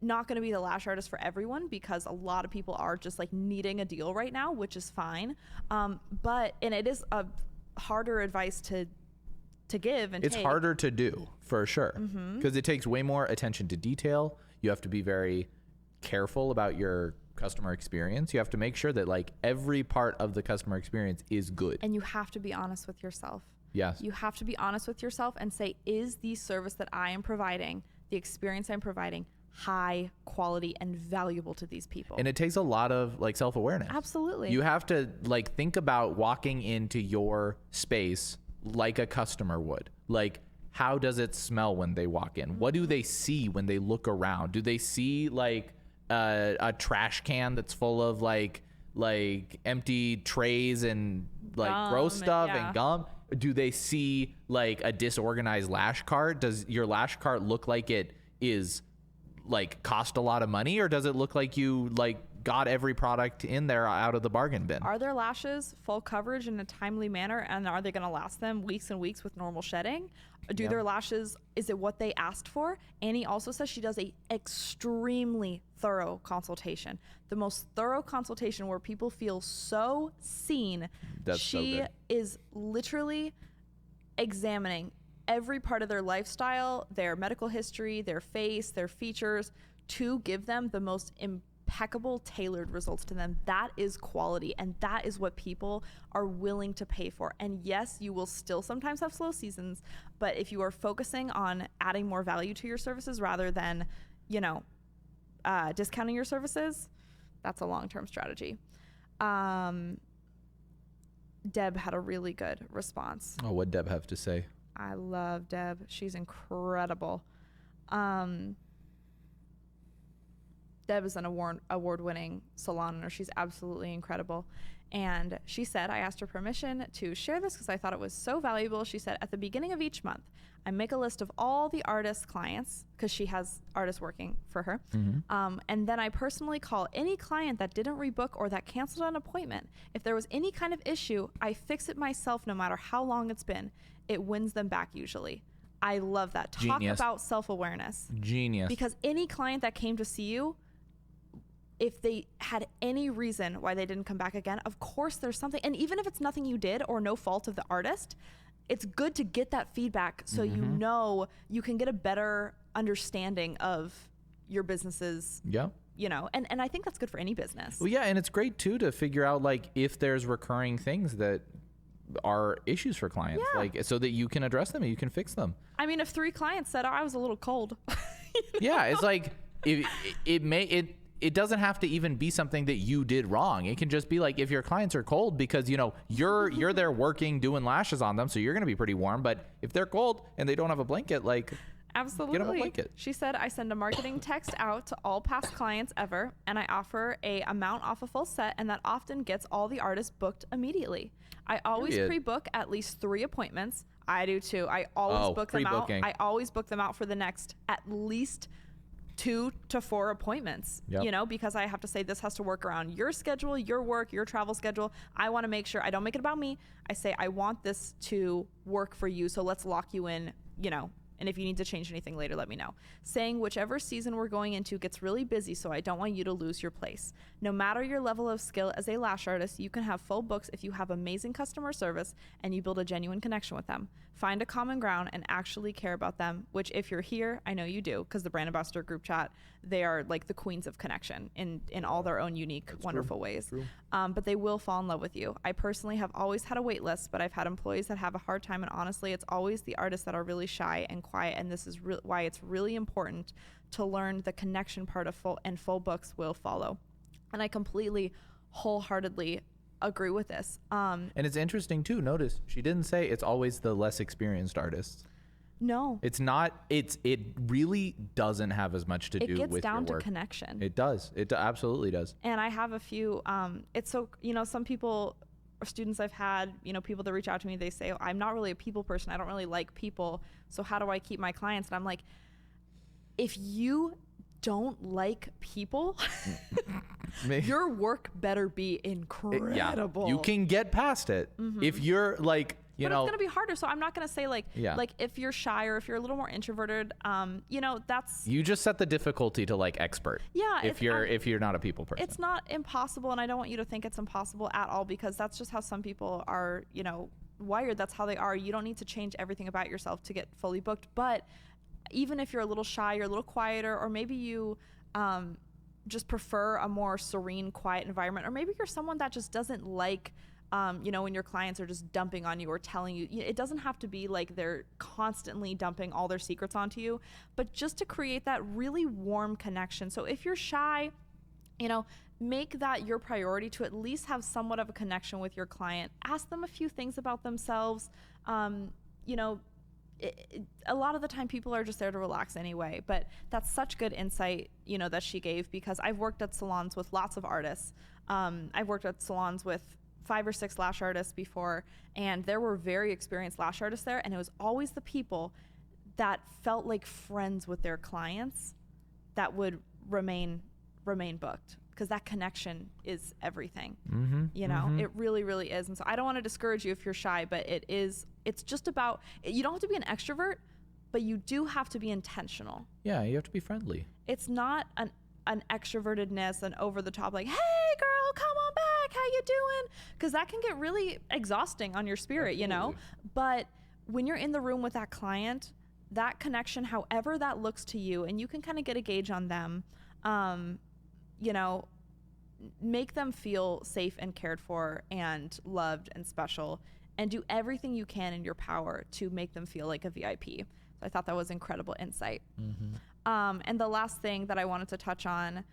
not going to be the lash artist for everyone because a lot of people are just like needing a deal right now, which is fine. And it is a harder advice to give and It's take. harder to do for sure because Mm-hmm. it takes way more attention to detail. You have to be very careful about your customer experience, you have to make sure that like every part of the customer experience is good. And you have to be honest with yourself. Yes. You have to be honest with yourself and say, is the service that I am providing, the experience I'm providing, high quality and valuable to these people? And it takes a lot of like self-awareness. Absolutely. You have to like think about walking into your space like a customer would. Like, how does it smell when they walk in? What do they see when they look around? Do they see like a trash can that's full of like empty trays and like gross stuff and gum? Do they see like a disorganized lash cart? Does your lash cart look like it is like cost a lot of money, or does it look like you like got every product in there out of the bargain bin? Are their lashes full coverage in a timely manner, and are they going to last them weeks and weeks with normal shedding? Do their lashes, is it what they asked for? Annie also says she does a extremely thorough consultation, the most thorough consultation where people feel so seen. She is literally examining every part of their lifestyle, their medical history, their face, their features, to give them the most impeccable, tailored results to them. That is quality, and that is what people are willing to pay for. And yes, you will still sometimes have slow seasons, but if you are focusing on adding more value to your services rather than, discounting your services, that's a long-term strategy. Deb had a really good response. Oh, what'd Deb have to say? I love Deb. She's incredible. Deb is an award-winning salon owner. She's absolutely incredible. And she said, I asked her permission to share this because I thought it was so valuable. She said, at the beginning of each month, I make a list of all the artist clients, because she has artists working for her. Mm-hmm. And then I personally call any client that didn't rebook or that canceled an appointment. If there was any kind of issue, I fix it myself no matter how long it's been. It wins them back usually. I love that. Talk about self-awareness. Genius. Because any client that came to see you, if they had any reason why they didn't come back again, of course there's something. And even if it's nothing you did or no fault of the artist, it's good to get that feedback so you know you can get a better understanding of your business's, and I think that's good for any business. Well, yeah, and it's great too to figure out like if there's recurring things that are issues for clients, like so that you can address them and you can fix them. I mean, if 3 clients said, I was a little cold. Yeah, it's like it doesn't have to even be something that you did wrong. It can just be like if your clients are cold because, you're there working, doing lashes on them, so you're going to be pretty warm. But if they're cold and they don't have a blanket, like, absolutely. get them a blanket. She said, I send a marketing text out to all past clients ever, and I offer a amount off a full set, and that often gets all the artists booked immediately. I always pre-book at least 3 appointments. I do too. I always book them out. I always book them out for the next at least 2 to 4 appointments, because I have to say this has to work around your schedule, your work, your travel schedule. I want to make sure I don't make it about me. I say, I want this to work for you. So let's lock you in, and if you need to change anything later, let me know. Saying whichever season we're going into gets really busy, so I don't want you to lose your place. No matter your level of skill as a lash artist, you can have full books if you have amazing customer service and you build a genuine connection with them. Find a common ground and actually care about them, which if you're here, I know you do, because the Brand Ambassador group chat, they are like the queens of connection in all their own unique, wonderful ways. But they will fall in love with you. I personally have always had a wait list, but I've had employees that have a hard time, and honestly, it's always the artists that are really shy and quiet, and this is why it's really important to learn the connection part of full books will follow. And I completely, wholeheartedly agree with this. And it's interesting too, notice she didn't say it's always the less experienced artists. No, it's not. It really doesn't have as much to do with your work. It gets down to connection. It does. It absolutely does. And I have a few, it's so, some people or students I've had, people that reach out to me, they say, I'm not really a people person. I don't really like people. So how do I keep my clients? And I'm like, if you don't like people, your work better be incredible. You can get past it. If you're like, but it's going to be harder. So I'm not going to say like if you're shy or if you're a little more introverted, that's. You just set the difficulty to like expert. Yeah. If you're not a people person. It's not impossible. And I don't want you to think it's impossible at all, because that's just how some people are, wired. That's how they are. You don't need to change everything about yourself to get fully booked. But even if you're a little shy, you're a little quieter, or maybe you, just prefer a more serene, quiet environment, or maybe you're someone that just doesn't like, when your clients are just dumping on you or telling you, it doesn't have to be like they're constantly dumping all their secrets onto you, but just to create that really warm connection. So if you're shy, make that your priority to at least have somewhat of a connection with your client. Ask them a few things about themselves. A lot of the time people are just there to relax anyway, but that's such good insight, that she gave, because I've worked at salons with lots of artists. I've worked at salons with 5 or 6 lash artists before, and there were very experienced lash artists there, and it was always the people that felt like friends with their clients that would remain booked, because that connection is everything. It really, really is. And so I don't want to discourage you if you're shy, but it's just about, you don't have to be an extrovert, but you do have to be intentional. Yeah, you have to be friendly. It's not an extrovertedness and over the top, like, hey girl, come on back, how you doing? Because that can get really exhausting on your spirit. Absolutely. But when you're in the room with that client, that connection, however that looks to you, and you can kind of get a gauge on them, make them feel safe and cared for and loved and special, and do everything you can in your power to make them feel like a VIP. So I thought that was incredible insight. And the last thing that I wanted to touch on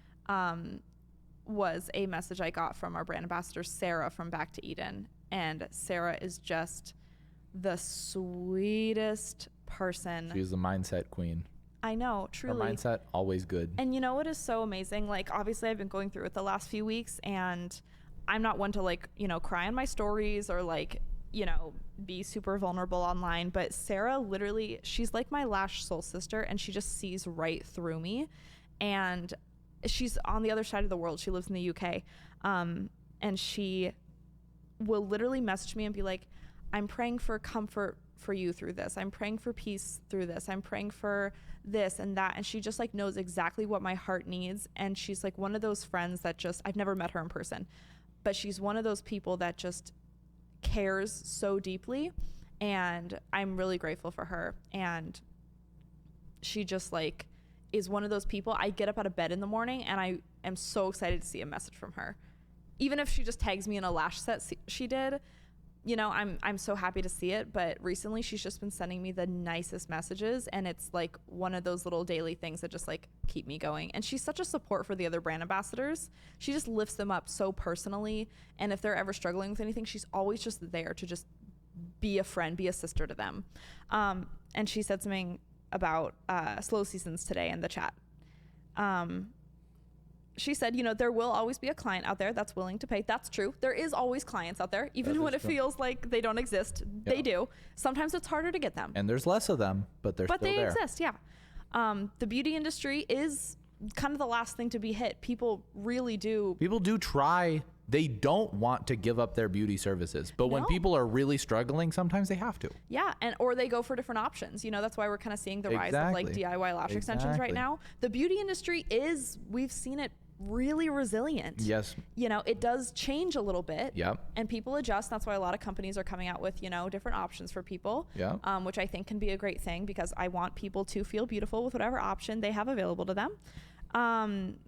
was a message I got from our brand ambassador, Sarah, from Back to Eden. And Sarah is just the sweetest person. She's the mindset queen. I know, truly. Her mindset, always good. And you know what is so amazing? Like, obviously I've been going through it the last few weeks, and I'm not one to cry on my stories or be super vulnerable online. But Sarah, literally, she's like my lash soul sister, and she just sees right through me. And she's on the other side of the world. She lives in the UK. And she will literally message me and be like, I'm praying for comfort for you through this. I'm praying for peace through this. I'm praying for this and that. And she just knows exactly what my heart needs. And she's like one of those friends that just, I've never met her in person, but she's one of those people that just cares so deeply. And I'm really grateful for her. And she just is one of those people. I get up out of bed in the morning and I am so excited to see a message from her. Even if she just tags me in a lash set she did, I'm so happy to see it. But recently she's just been sending me the nicest messages, and it's one of those little daily things that just keep me going. And she's such a support for the other brand ambassadors. She just lifts them up so personally, and if they're ever struggling with anything, she's always just there to just be a friend, be a sister to them. And she said something about slow seasons today in the chat. She said, there will always be a client out there that's willing to pay. That's true. There is always clients out there, even when it feels like they don't exist. Yeah. They do. Sometimes it's harder to get them. And there's less of them, but they're still there. But they exist, yeah. The beauty industry is kind of the last thing to be hit. People really do. People do try. They don't want to give up their beauty services. But when people are really struggling, sometimes they have to. Yeah, or they go for different options. That's why we're kind of seeing the rise of DIY lash extensions right now. The beauty industry we've seen it really resilient. Yes. It does change a little bit. Yep. And people adjust. That's why a lot of companies are coming out with, different options for people. Yeah. Which I think can be a great thing, because I want people to feel beautiful with whatever option they have available to them.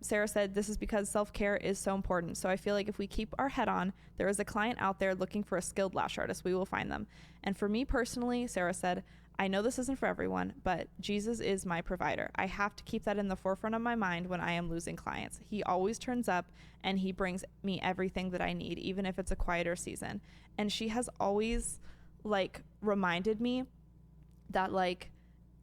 Sarah said, this is because self-care is so important. So I feel like if we keep our head on, there is a client out there looking for a skilled lash artist, we will find them. And for me personally, Sarah said, I know this isn't for everyone, but Jesus is my provider. I have to keep that in the forefront of my mind when I am losing clients. He always turns up and he brings me everything that I need, even if it's a quieter season. And she has always reminded me that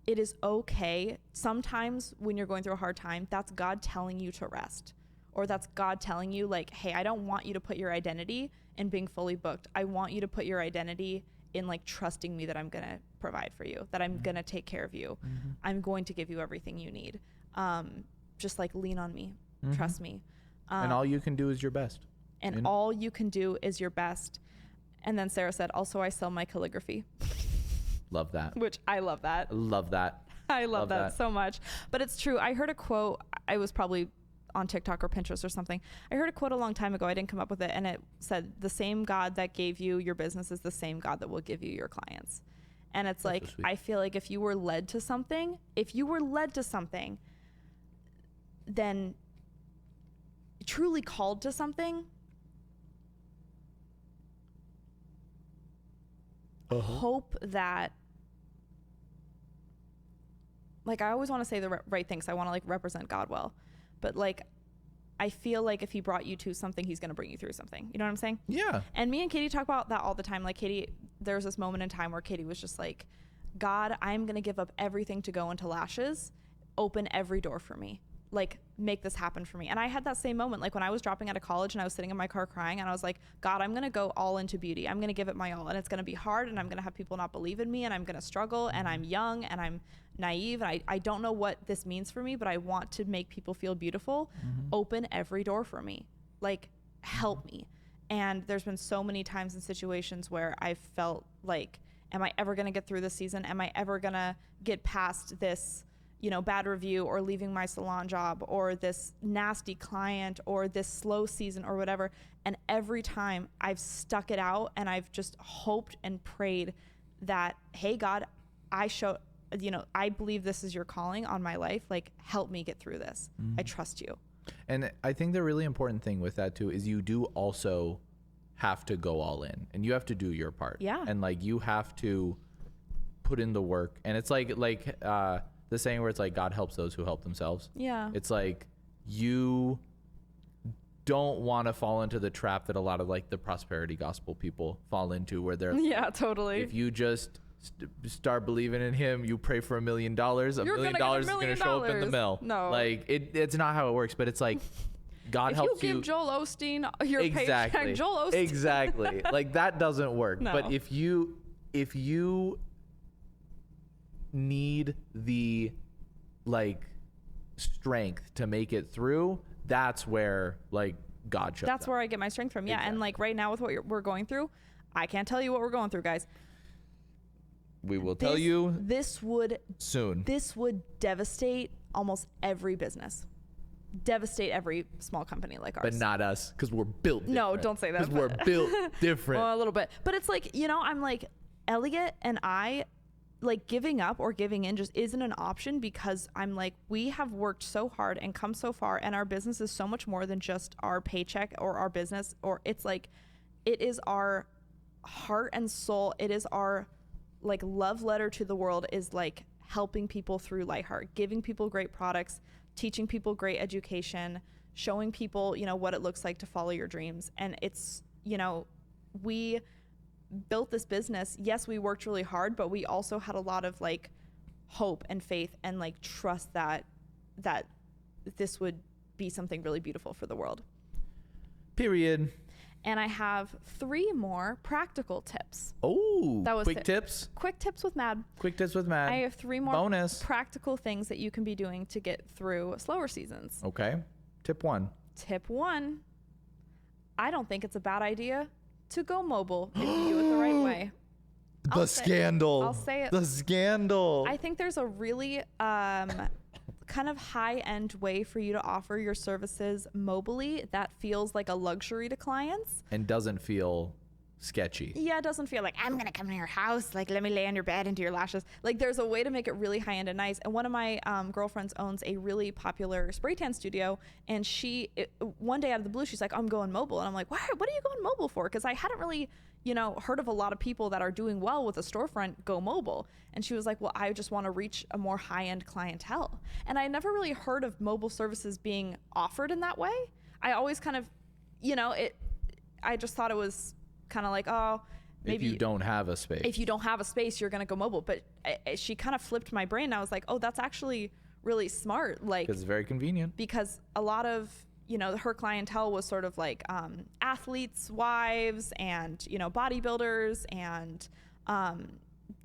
it is okay. Sometimes when you're going through a hard time, that's God telling you to rest, or that's God telling you hey, I don't want you to put your identity in being fully booked. I want you to put your identity in trusting me that I'm going to provide for you, that I'm going to take care of you. Mm-hmm. I'm going to give you everything you need. Just lean on me, trust me. And all you can do is your best. And all you can do is your best. And then Sarah said, also, I sell my calligraphy. Love that. Which I love that. Love that. I love that so much. But it's true. I heard a quote. I was probably on TikTok or Pinterest or something. I heard a quote a long time ago. I didn't come up with it. And it said, the same God that gave you your business is the same God that will give you your clients. And it's That's so I feel like if you were led to something, then truly called to something, hope that, like, I always want to say the right thing, because I want to like represent God well, but like I feel like if he brought you to something, he's going to bring you through something. You know what I'm saying? Yeah. And me and Katie talk about that all the time. Like Katie, there's this moment in time where Katie was just like, God, I'm going to give up everything to go into lashes. Open every door for me. Like, make this happen for me. And I had that same moment, like when I was dropping out of college and I was sitting in my car crying, and I was like, God, I'm going to go all into beauty. I'm going to give it my all, and it's going to be hard, and I'm going to have people not believe in me, and I'm going to struggle, and I'm young, and I'm naive, and I don't know what this means for me, but I want to make people feel beautiful. Open every door for me. Like, help me. And there's been so many times in situations where I felt like, am I ever going to get through this season? Am I ever going to get past this, you know, bad review, or leaving my salon job, or this nasty client, or this slow season, or whatever? And every time I've stuck it out, and I've just hoped and prayed that, hey, God, I believe this is your calling on my life. Like, help me get through this. I trust you. And I think the really important thing with that too is you do also have to go all in, and you have to do your part. Yeah. And like, you have to put in the work. And it's like the saying where it's like, God helps those who help themselves. Yeah. It's like, you don't want to fall into the trap that a lot of like the prosperity gospel people fall into, where they're, Yeah, totally. if you just start believing in him, you pray for $1 million, $1 million is going to show up in the mail. No. Like, it's not how it works, but it's like, God helps if you give Joel Osteen your exactly. paycheck, Joel Osteen. Exactly. Like, that doesn't work. No. But if you need the like strength to make it through, that's where like God shows That's up. where I get my strength from. Yeah. Exactly. And like right now with what we're going through, I can't tell you what we're going through, guys. We will tell you this would soon. This would devastate almost every business. Devastate every small company like ours. But not us, because we're built different. No, don't say that. Because we're built different. Well, a little bit. But it's like, you know, I'm like, Elliot and I, like, giving up or giving in just isn't an option, because I'm like, we have worked so hard and come so far, and our business is so much more than just our paycheck or our business, or it's like, it is our heart and soul. It is our like love letter to the world, is like helping people through Lightheart, giving people great products, teaching people great education, showing people, you know, what it looks like to follow your dreams. And it's, you know, we built this business. Yes, we worked really hard, but we also had a lot of like hope and faith and like trust that this would be something really beautiful for the world. Period. And I have 3 more practical tips. Oh, That was quick tips. Quick tips with Mad. Quick tips with Matt. I have 3 more bonus practical things that you can be doing to get through slower seasons. Okay. Tip 1. Tip 1, I don't think it's a bad idea to go mobile if you do it the right way. The scandal. I'll say it. The scandal. I think there's a really kind of high-end way for you to offer your services mobily that feels like a luxury to clients. And doesn't feel sketchy. Yeah, it doesn't feel like, I'm going to come to your house, like, let me lay on your bed and do your lashes. Like, there's a way to make it really high-end and nice. And one of my girlfriends owns a really popular spray tan studio, and one day out of the blue, she's like, I'm going mobile. And I'm like, what are you going mobile for? Because I hadn't really, you know, heard of a lot of people that are doing well with a storefront go mobile. And she was like, well, I just want to reach a more high-end clientele. And I never really heard of mobile services being offered in that way. I always kind of, you know, I just thought it was kind of like, oh, maybe if you don't have a space. If you don't have a space, you're going to go mobile. But she kind of flipped my brain. I was like, oh, that's actually really smart. Like, because it's very convenient. Because a lot of, you know, her clientele was sort of like athletes' wives and, you know, bodybuilders and,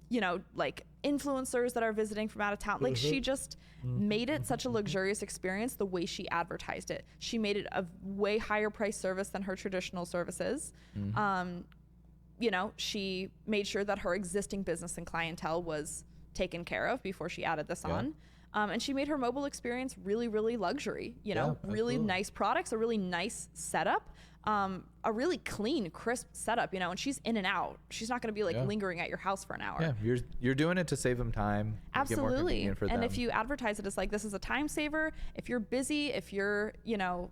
you know, like influencers that are visiting from out of town. Like, she just made it such a luxurious experience the way she advertised it. She made it a way higher price service than her traditional services. You know, she made sure that her existing business and clientele was taken care of before she added this on. And she made her mobile experience really, really luxury, you know, really nice products, a really nice setup, a really clean, crisp setup, you know, and she's in and out. She's not going to be like lingering at your house for an hour. Yeah, you're doing it to save them time. Absolutely. For and them. if you advertise it as like, this is a time saver, if you're busy, if you're, you know,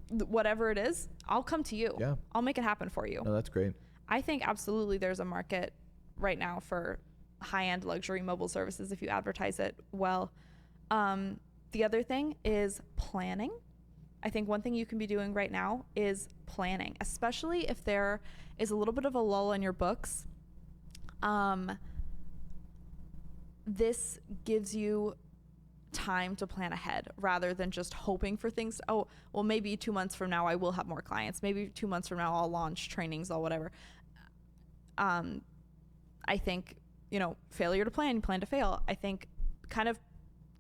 whatever it is, I'll come to you. Yeah. I'll make it happen for you. No, that's great. I think absolutely there's a market right now for high-end luxury mobile services if you advertise it well. The other thing is planning. I think one thing you can be doing right now is planning, especially if there is a little bit of a lull in your books. This gives you time to plan ahead rather than just hoping for things. Oh, well, maybe 2 months from now I will have more clients. Maybe 2 months from now I'll launch trainings or whatever. I think, failure to plan to fail. I think kind of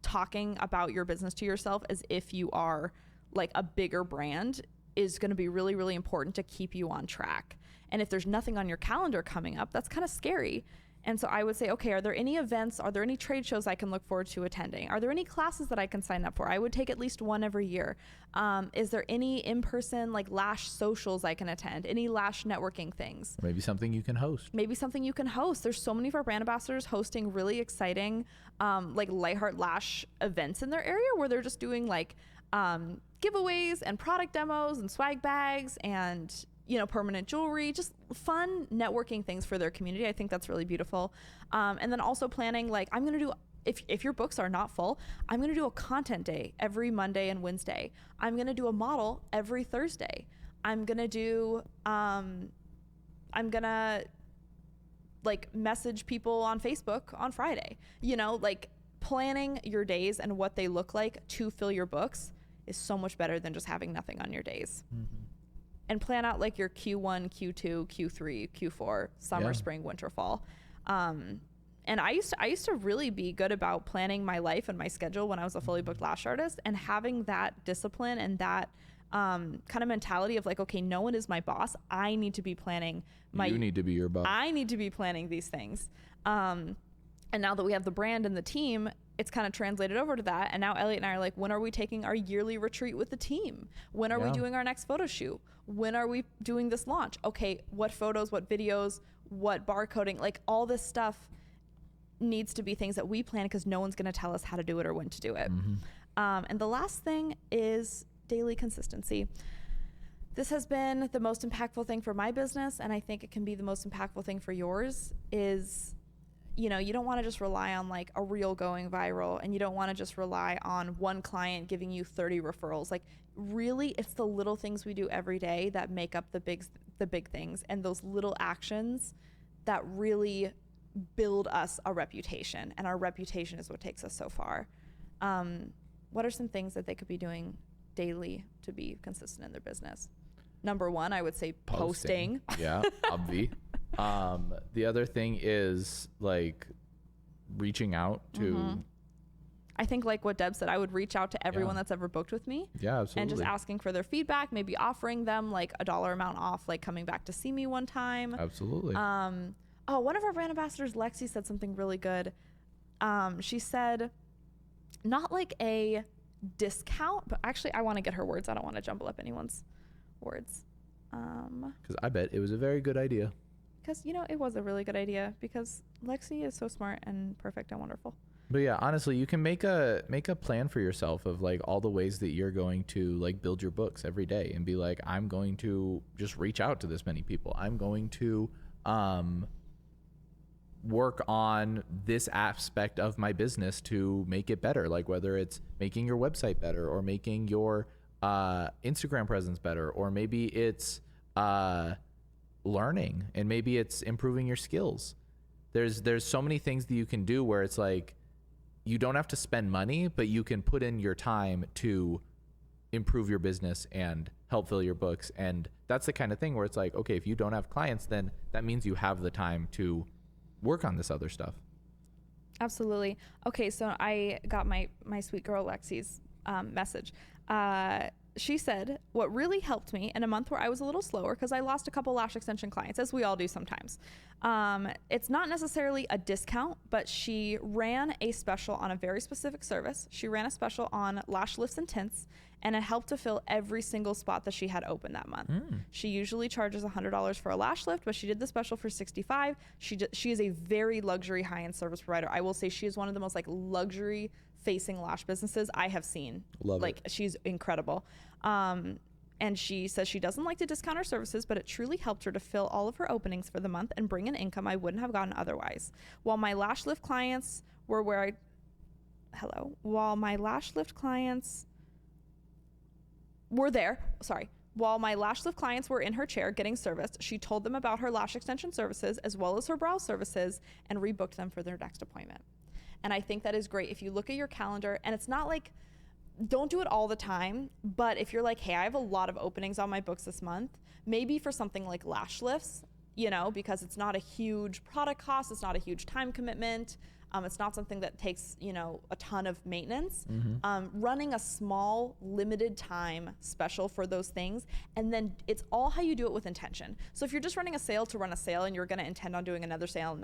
talking about your business to yourself as if you are like a bigger brand is going to be really, really important to keep you on track. And if there's nothing on your calendar coming up, that's kind of scary. And so I would say, okay, are there any events? Are there any trade shows I can look forward to attending? Are there any classes that I can sign up for? I would take at least one every year. Is there any in-person like Lash socials I can attend? Any Lash networking things? Maybe something you can host. There's so many of our brand ambassadors hosting really exciting like Lightheart Lash events in their area where they're just doing like giveaways and product demos and swag bags and permanent jewelry, just fun networking things for their community. I think that's really beautiful. And then also planning, like I'm going to do, if your books are not full, I'm going to do a content day every Monday and Wednesday. I'm going to do a model every Thursday. I'm going to like message people on Facebook on Friday, like planning your days and what they look like to fill your books is so much better than just having nothing on your days. Mm-hmm. And plan out like your Q1, Q2, Q3, Q4, summer, spring, winter, fall. And I used to really be good about planning my life and my schedule when I was a fully booked lash artist, and having that discipline and that kind of mentality of like, okay, no one is my boss. I need to be planning you need to be your boss. I need to be planning these things. And now that we have the brand and the team, it's kind of translated over to that. And now Elliot and I are like, when are we taking our yearly retreat with the team? When are we doing our next photo shoot? When are we doing this launch? Okay, what photos, what videos, what barcoding, like all this stuff needs to be things that we plan because no one's going to tell us how to do it or when to do it. Mm-hmm. And the last thing is daily consistency. This has been the most impactful thing for my business, and I think it can be the most impactful thing for yours is, you don't want to just rely on like a reel going viral, and you don't want to just rely on one client giving you 30 referrals. Like really, it's the little things we do every day that make up the big things, and those little actions that really build us a reputation, and our reputation is what takes us so far. What are some things that they could be doing daily to be consistent in their business? Number one, I would say posting. Yeah, obvi. The other thing is like reaching out to. Mm-hmm. I think like what Deb said, I would reach out to everyone that's ever booked with me. Yeah, absolutely. And just asking for their feedback, maybe offering them like a dollar amount off, like coming back to see me one time. Absolutely. One of our brand ambassadors, Lexi, said something really good. She said, not like a discount, but actually I want to get her words. I don't want to jumble up anyone's words. Because I bet it was a very good idea. Because, it was a really good idea because Lexi is so smart and perfect and wonderful. But yeah, honestly, you can make a plan for yourself of like all the ways that you're going to like build your books every day and be like, I'm going to just reach out to this many people. I'm going to work on this aspect of my business to make it better. Like whether it's making your website better or making your Instagram presence better, or maybe it's learning, and maybe it's improving your skills. There's so many things that you can do where it's like you don't have to spend money, but you can put in your time to improve your business and help fill your books. And that's the kind of thing where it's like, okay, if you don't have clients, then that means you have the time to work on this other stuff. Absolutely. Okay, so I got my sweet girl Lexi's message. She said, what really helped me in a month where I was a little slower, because I lost a couple lash extension clients, as we all do sometimes. It's not necessarily a discount, but she ran a special on a very specific service. She ran a special on lash lifts and tints, and it helped to fill every single spot that she had open that month. She usually charges $100 for a lash lift, but she did the special for $65. She is a very luxury high-end service provider. I will say she is one of the most like luxury facing lash businesses I have seen. Love like it. She's incredible. And she says she doesn't like to discount her services, but it truly helped her to fill all of her openings for the month and bring in income I wouldn't have gotten otherwise. While my lash lift clients were While my lash lift clients were in her chair getting serviced, she told them about her lash extension services as well as her brow services and rebooked them for their next appointment. And I think that is great. If you look at your calendar, and it's not like, don't do it all the time, but if you're like, hey, I have a lot of openings on my books this month, maybe for something like lash lifts, because it's not a huge product cost, it's not a huge time commitment, it's not something that takes, a ton of maintenance. Running a small, limited time special for those things, and then it's all how you do it with intention. So if you're just running a sale to run a sale and you're going to intend on doing another sale,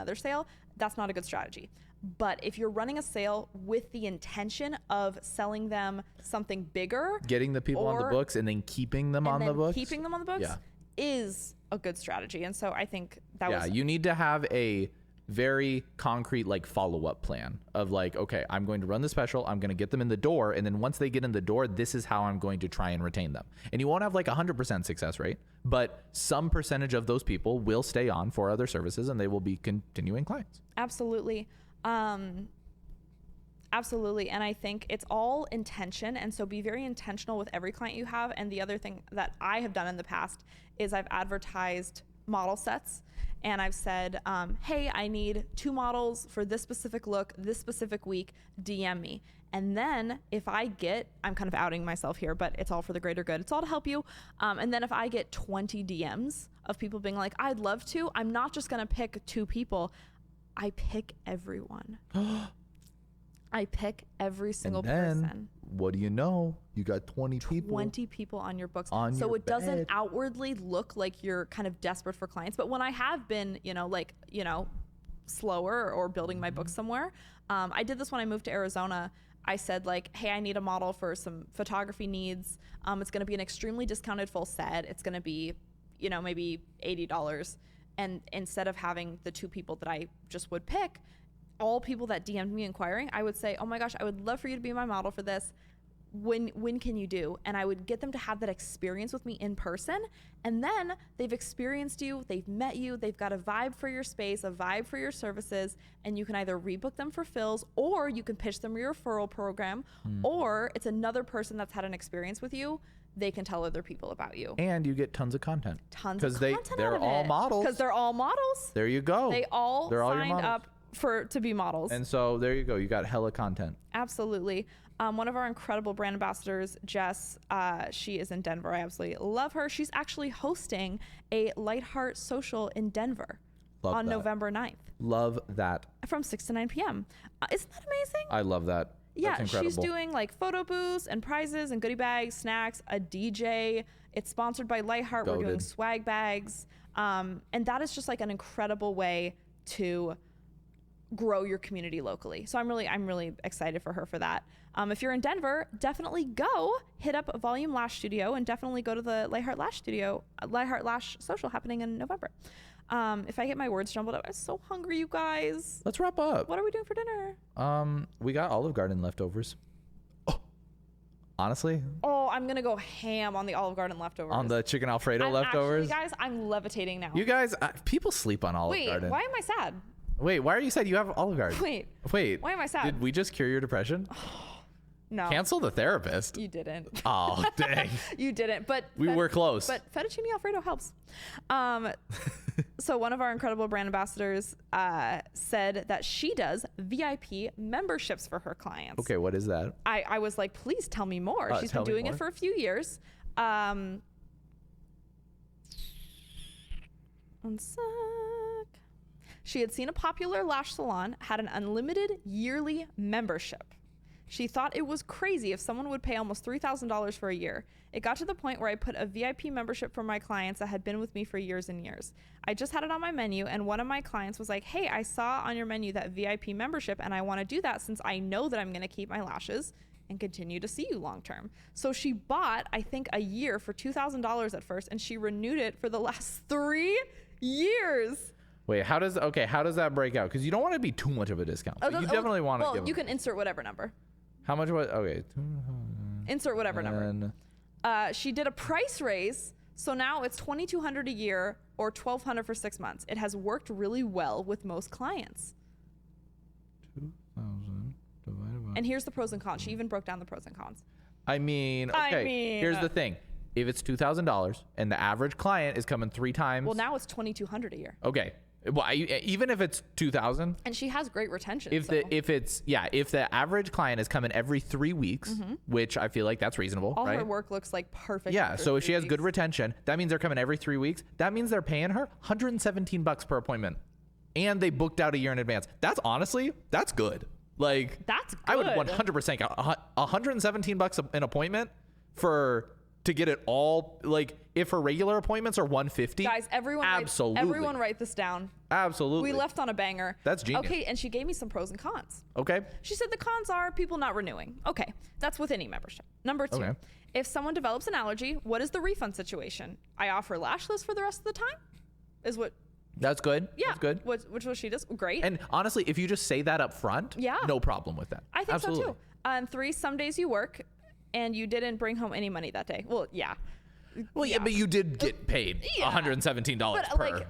that's not a good strategy. But if you're running a sale with the intention of selling them something bigger, getting the people on the books and then keeping them on the books, is a good strategy. And so I think that you need to have a very concrete follow-up plan of okay, I'm going to run the special, I'm going to get them in the door, and then once they get in the door, this is how I'm going to try and retain them. And you won't have 100% success rate, but some percentage of those people will stay on for other services and they will be continuing clients. Absolutely. Absolutely. And I think it's all intention. And so be very intentional with every client you have. And the other thing that I have done in the past is I've advertised model sets. And I've said, hey, I need 2 models for this specific look, this specific week, DM me. And then if I get, I'm kind of outing myself here, but it's all for the greater good. It's all to help you. And then if I get 20 DMs of people being like, I'd love to, I'm not just going to pick 2 people. I pick everyone. I pick every single person. What do you know? You got 20 people. 20 people on your books. So it doesn't outwardly look like you're kind of desperate for clients. But when I have been, slower or building my books somewhere, I did this when I moved to Arizona. I said hey, I need a model for some photography needs. It's going to be an extremely discounted full set. It's going to be, maybe $80. And instead of having the 2 people that I just would pick, all people that DM'd me inquiring, I would say, oh my gosh, I would love for you to be my model for this. When can you do? And I would get them to have that experience with me in person. And then they've experienced you, they've met you, they've got a vibe for your space, a vibe for your services, and you can either rebook them for fills, or you can pitch them your referral program, or it's another person that's had an experience with you. They can tell other people about you. And you get tons of content. Because they're all models. Because they're all models. There you go. They're all signed up to be models. And so there you go. You got hella content. Absolutely. One of our incredible brand ambassadors, Jess, she is in Denver. I absolutely love her. She's actually hosting a Lightheart social in Denver on November 9th. Love that. From 6 to 9 p.m. Isn't that amazing? I love that. Yeah, she's doing photo booths and prizes and goodie bags, snacks, a DJ. It's sponsored by Lightheart. We're doing swag bags. And that is just an incredible way to grow your community locally. So I'm really excited for her for that. If you're in Denver, definitely go hit up Volume Lash Studio and definitely go to the Lightheart Lash Studio, Lightheart Lash Social happening in November. If I get my words jumbled up, I'm so hungry, you guys. Let's wrap up. What are we doing for dinner? We got Olive Garden leftovers. Oh, honestly. Oh, I'm gonna go ham on the Olive Garden leftovers. On the chicken Alfredo leftovers. Actually, guys, I'm levitating now. You guys, people sleep on Olive Garden. Wait, why am I sad? Wait, why are you sad? You have Olive Garden. Wait. Why am I sad? Did we just cure your depression? No. Cancel the therapist. You didn't. Oh, dang. You didn't, but we were close. But fettuccine Alfredo helps. So one of our incredible brand ambassadors said that she does VIP memberships for her clients. Okay, what is that? I was like, please tell me more. She's been doing it for a few years. One sec. She had seen a popular lash salon had an unlimited yearly membership. She thought it was crazy if someone would pay almost $3,000 for a year. It got to the point where I put a VIP membership for my clients that had been with me for years and years. I just had it on my menu, and one of my clients was like, hey, I saw on your menu that VIP membership, and I want to do that since I know that I'm going to keep my lashes and continue to see you long term. So she bought, I think, a year for $2,000 at first, and she renewed it for the last 3 years. Wait, how does that break out? Because you don't want to be too much of a discount. You definitely want to give you can insert whatever number. How much was, okay. Insert whatever number. She did a price raise, so now it's $2,200 a year or $1,200 for 6 months. It has worked really well with most clients. 2,000 divided by. And here's the pros and cons. She even broke down the pros and cons. I mean, okay. Here's the thing: if it's $2,000 and the average client is coming 3 times, Well, now it's $2,200 a year. okay. Well, even if it's 2,000, And she has great retention. if the average client is coming every 3 weeks, which I feel like that's reasonable, all right? her work looks like perfect. Yeah, after so if 3 she has good weeks. retention, that means they're coming every 3 weeks. That means they're paying her $117 per appointment, and they booked out a year in advance. That's good. Like, That's I would good. 100% count $117 an appointment to get it all. Like, if her regular appointments are $150, Guys, everyone write this down. Absolutely. We left on a banger. That's genius. Okay, and she gave me some pros and cons. Okay. She said the cons are people not renewing. Okay, that's with any membership. Number 2, Okay. if someone develops an allergy, what is the refund situation? I offer lashless for the rest of the time? Is what, That's good. yeah. That's good. Which was she does. Great. And honestly, if you just say that up front, Yeah. no problem with that. I think Absolutely. so too. 3, some days you work and you didn't bring home any money that day. Well, yeah. Well, yeah, but you did get paid Yeah. $117 But per. like,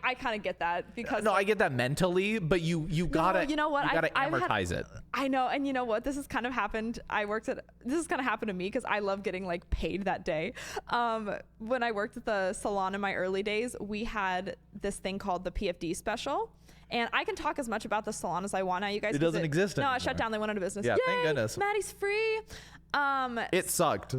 I kind of get that because No, I get that mentally, but you gotta you know what? you gotta I've had- amortize it. I know, and you know what? This has kind of happened. This has kind of happened to me because I love getting like paid that day. When I worked at the salon in my early days, we had this thing called the PFD special. And I can talk as much about the salon as I want now, you guys. It 'cause doesn't exist No, anymore. it shut down. They went out of business. Yeah, Yay, thank goodness. Maddie's free. It sucked.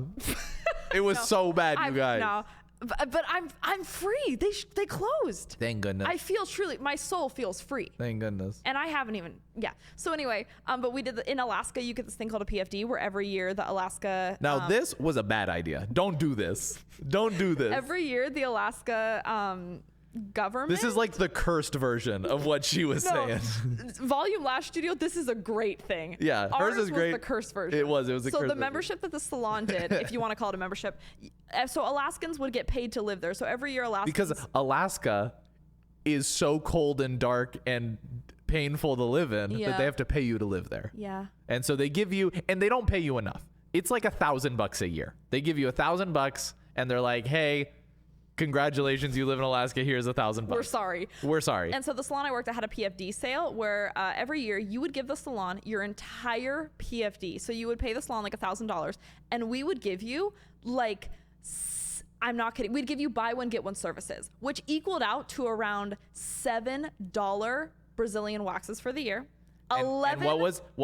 It was so bad, you guys. No, but I'm free. They closed. Thank goodness. I feel truly, my soul feels free. Thank goodness. And I haven't even, yeah. So anyway, but we did in Alaska, you get this thing called a PFD where every year the Alaska. Now this was a bad idea. Don't do this. Don't do this. Every year the Alaska government. This is like the cursed version of what she was saying. Volume Lash Studio, this is a great thing. Yeah, hers Ours is great. was the cursed version. It was the So cursed the version. membership that the salon did, if you want to call it a membership, so Alaskans would get paid to live there. So every year Alaskans. Because Alaska is so cold and dark and painful to live in Yeah. that they have to pay you to live there. Yeah. And so they give you, and they don't pay you enough. It's like $1,000 a year. They give you $1,000 and they're like, hey, congratulations, you live in Alaska. Here's $1,000. We're sorry. We're sorry. And so the salon I worked at had a PFD sale where every year you would give the salon your entire PFD. So you would pay the salon like $1,000 and we would give you like, I'm not kidding, we'd give you buy one, get one services, which equaled out to around $7 Brazilian waxes for the year. And what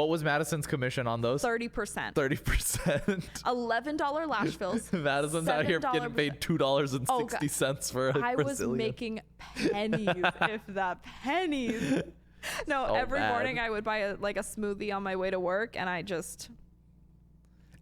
was Madison's commission on those? 30%. 30%. $11 lash fills. Madison's out here getting paid $2.60 for a I was Brazilian. making pennies, if that pennies. No, So every bad. morning I would buy a smoothie on my way to work, and I just.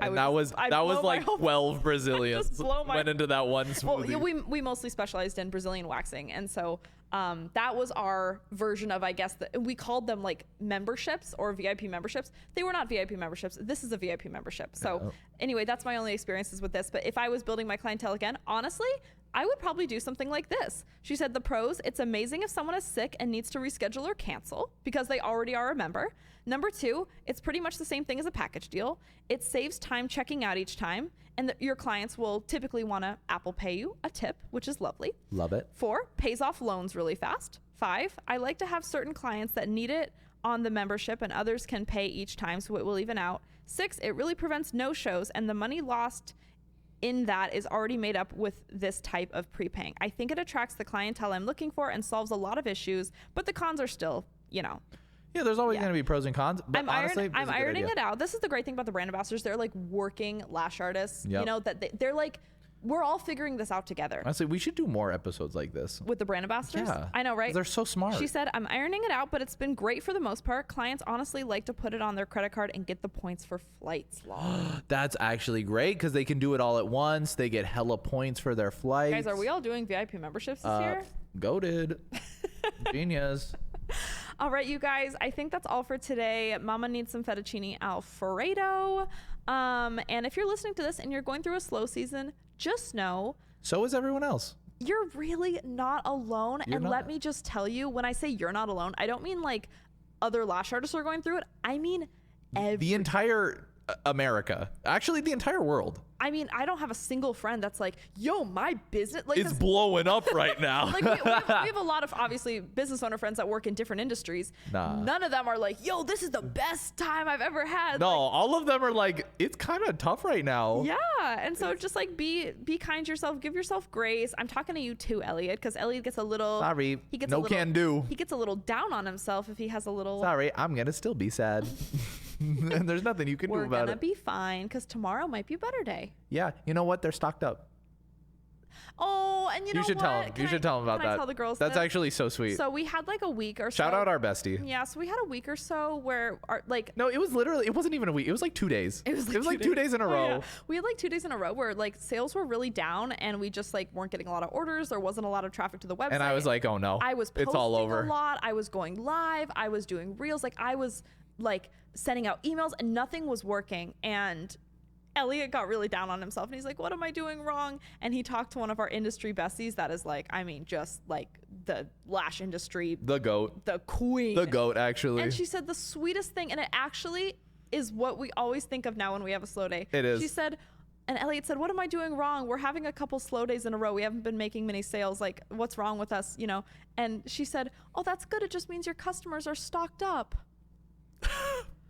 And that was like 12 Brazilians blow my- went into that one Well, smoothie. yeah, we mostly specialized in Brazilian waxing, and so that was our version of, I guess, we called them like memberships or VIP memberships. They were not VIP memberships. This is a VIP membership. So anyway, that's my only experiences with this. But if I was building my clientele again, honestly, I would probably do something like this. She said the pros, it's amazing if someone is sick and needs to reschedule or cancel because they already are a member. Number 2, it's pretty much the same thing as a package deal. It saves time checking out each time, and your clients will typically want to Apple Pay you a tip, which is lovely. Love it. 4, pays off loans really fast. 5, I like to have certain clients that need it on the membership and others can pay each time, so it will even out. 6, it really prevents no-shows, and the money lost in that is already made up with this type of prepaying. I think it attracts the clientele I'm looking for and solves a lot of issues, but the cons are still, Yeah, there's always going to be pros and cons. But honestly, I'm ironing it out. This is the great thing about the brand ambassadors. They're like working lash artists, Yep. that they're like, we're all figuring this out together. Honestly, we should do more episodes like this. With the brand ambassadors? Yeah. I know, right? 'Cause they're so smart. She said, I'm ironing it out, but it's been great for the most part. Clients honestly like to put it on their credit card and get the points for flights. That's actually great because they can do it all at once. They get hella points for their flights. Guys, are we all doing VIP memberships this year? Goated. Genius. All right, you guys, I think that's all for today. Mama needs some fettuccine Alfredo. And if you're listening to this and you're going through a slow season, just know So is everyone else. you're really not alone. You're and not. let me just tell you, when I say you're not alone, I don't mean like other lash artists are going through it. I mean The entire America, actually the entire world. I mean, I don't have a single friend that's like, yo, my business, like, It's blowing up right now. like we have a lot of obviously business owner friends that work in different industries. Nah. None of them are like, yo, this is the best time I've ever had. No, Like, all of them are like, it's kind of tough right now. yeah. And so just like be kind to yourself, give yourself grace. I'm talking to you too, Elliot, because Elliot gets a little Sorry, he gets no a little, can do. He gets a little down on himself if he has a little Sorry, I'm gonna still be sad. And there's nothing you can do we're about gonna it. be fine because tomorrow might be a better day. Yeah, you know what? They're stocked up. Oh, and you know should what? tell them. You should tell them about can I that. tell the girls That's this? actually so sweet. So we had like a week or so. Shout out our bestie. Yeah, so we had a week or so where our like No, it was literally, it wasn't even a week. It was like 2 days. it was like 2 days in a Oh, row. yeah. We had like 2 days in a row where like sales were really down and we just like weren't getting a lot of orders. There wasn't a lot of traffic to the website. And I was like, oh no, I was posting it's all over. a lot. I was going live. I was doing reels. Like I was like sending out emails and nothing was working. And Elliot got really down on himself and he's like, what am I doing wrong? And he talked to one of our industry besties that is like, I mean, just like the lash industry, The goat. the queen. The goat, actually. And she said the sweetest thing, and it actually is what we always think of now when we have a slow day. It is. She said, and Elliot said, what am I doing wrong? We're having a couple slow days in a row. We haven't been making many sales. Like, what's wrong with us? You know? And she said, oh, that's good. It just means your customers are stocked up.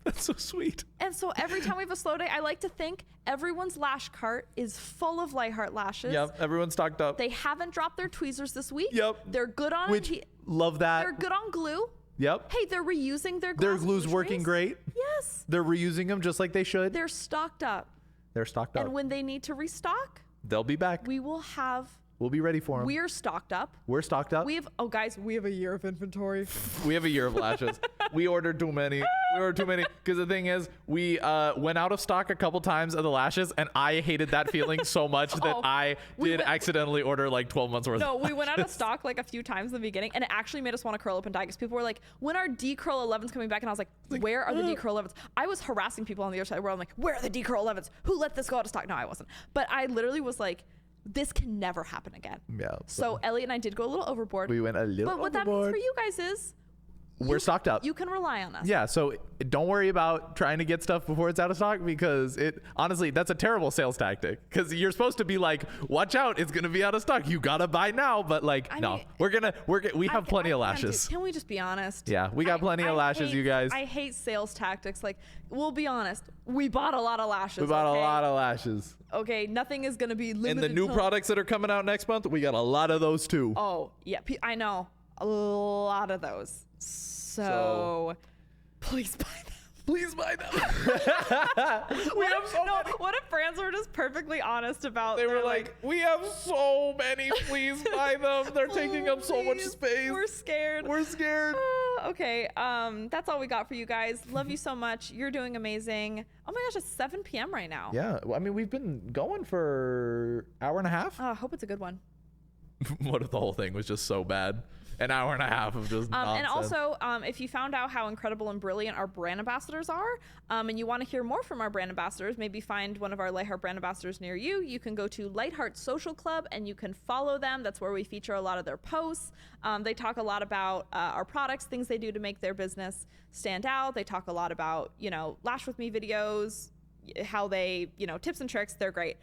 That's so sweet. And so every time we have a slow day, I like to think everyone's lash cart is full of Lightheart lashes. Yep, everyone's stocked up. They haven't dropped their tweezers this week. Yep. They're good on Which, love that. they're good on glue. Yep. Hey, they're reusing their Their glass glue's glue working trays. great. Yes. They're reusing them just like they should. They're stocked up. They're stocked up. And when they need to restock, They'll be back. we will have. We'll be ready for them. We're stocked up. We're stocked up. We have. Oh, guys, we have a year of inventory. We have a year of lashes. We ordered too many. We ordered too many. Because the thing is, we went out of stock a couple times of the lashes, and I hated that feeling so much that Oh, I we did went- accidentally order like 12 months worth. No, we went out of stock like a few times in the beginning, and it actually made us want to curl up and die because people were like, "When are D-curl 11s coming back?" And I was like, "Where are the D-curl 11s?" I was harassing people on the other side where I'm like, "Where are the D-curl 11s? Who let this go out of stock?" No, I wasn't. But I literally was like, "This can never happen again." Yeah. So Elliot and I did go a little overboard. we went a little But what that means overboard. for you guys is We're stocked up. you can rely on us. Yeah, so don't worry about trying to get stuff before it's out of stock because it honestly that's a terrible sales tactic because you're supposed to be like, watch out, it's gonna be out of stock. You gotta buy now, but like I no, mean, we have plenty of I can't do- lashes. Can we just be honest? Yeah, we got plenty of lashes, you guys. I hate sales tactics. Like, we'll be honest. We bought a lot of lashes. We bought okay? a lot of lashes, Okay, nothing is gonna be limited. and the new time. products that are coming out next month, we got a lot of those too. Oh yeah, I know a lot of those. So please buy them. Please buy them. we What have if, so no, many. what if brands were just perfectly honest about? They they're were like, we have so many. Please buy them. They're taking up so much "Please, space. We're scared. We're scared. Okay, that's all we got for you guys. Love you so much. You're doing amazing. Oh my gosh, it's 7 p.m. right now. Yeah, well, I mean, we've been going for hour and a half. I hope it's a good one. What if the whole thing was just so bad? An hour and a half of just nonsense. And also, if you found out how incredible and brilliant our brand ambassadors are, and you want to hear more from our brand ambassadors, maybe find one of our Lightheart brand ambassadors near you. You can go to Lightheart Social Club and you can follow them. That's where we feature a lot of their posts. They talk a lot about our products, things they do to make their business stand out. They talk a lot about, Lash With Me videos, how they, tips and tricks. They're great.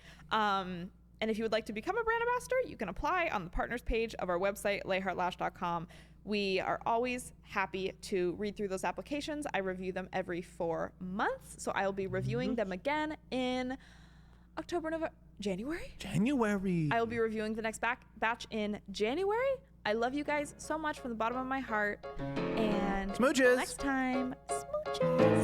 And if you would like to become a brand ambassador, you can apply on the partners page of our website, lightheartlash.com. We are always happy to read through those applications. I review them every 4 months. So I'll be reviewing them again in January. I will be reviewing the next batch in January. I love you guys so much from the bottom of my heart. And Smooches. until next time, smooches.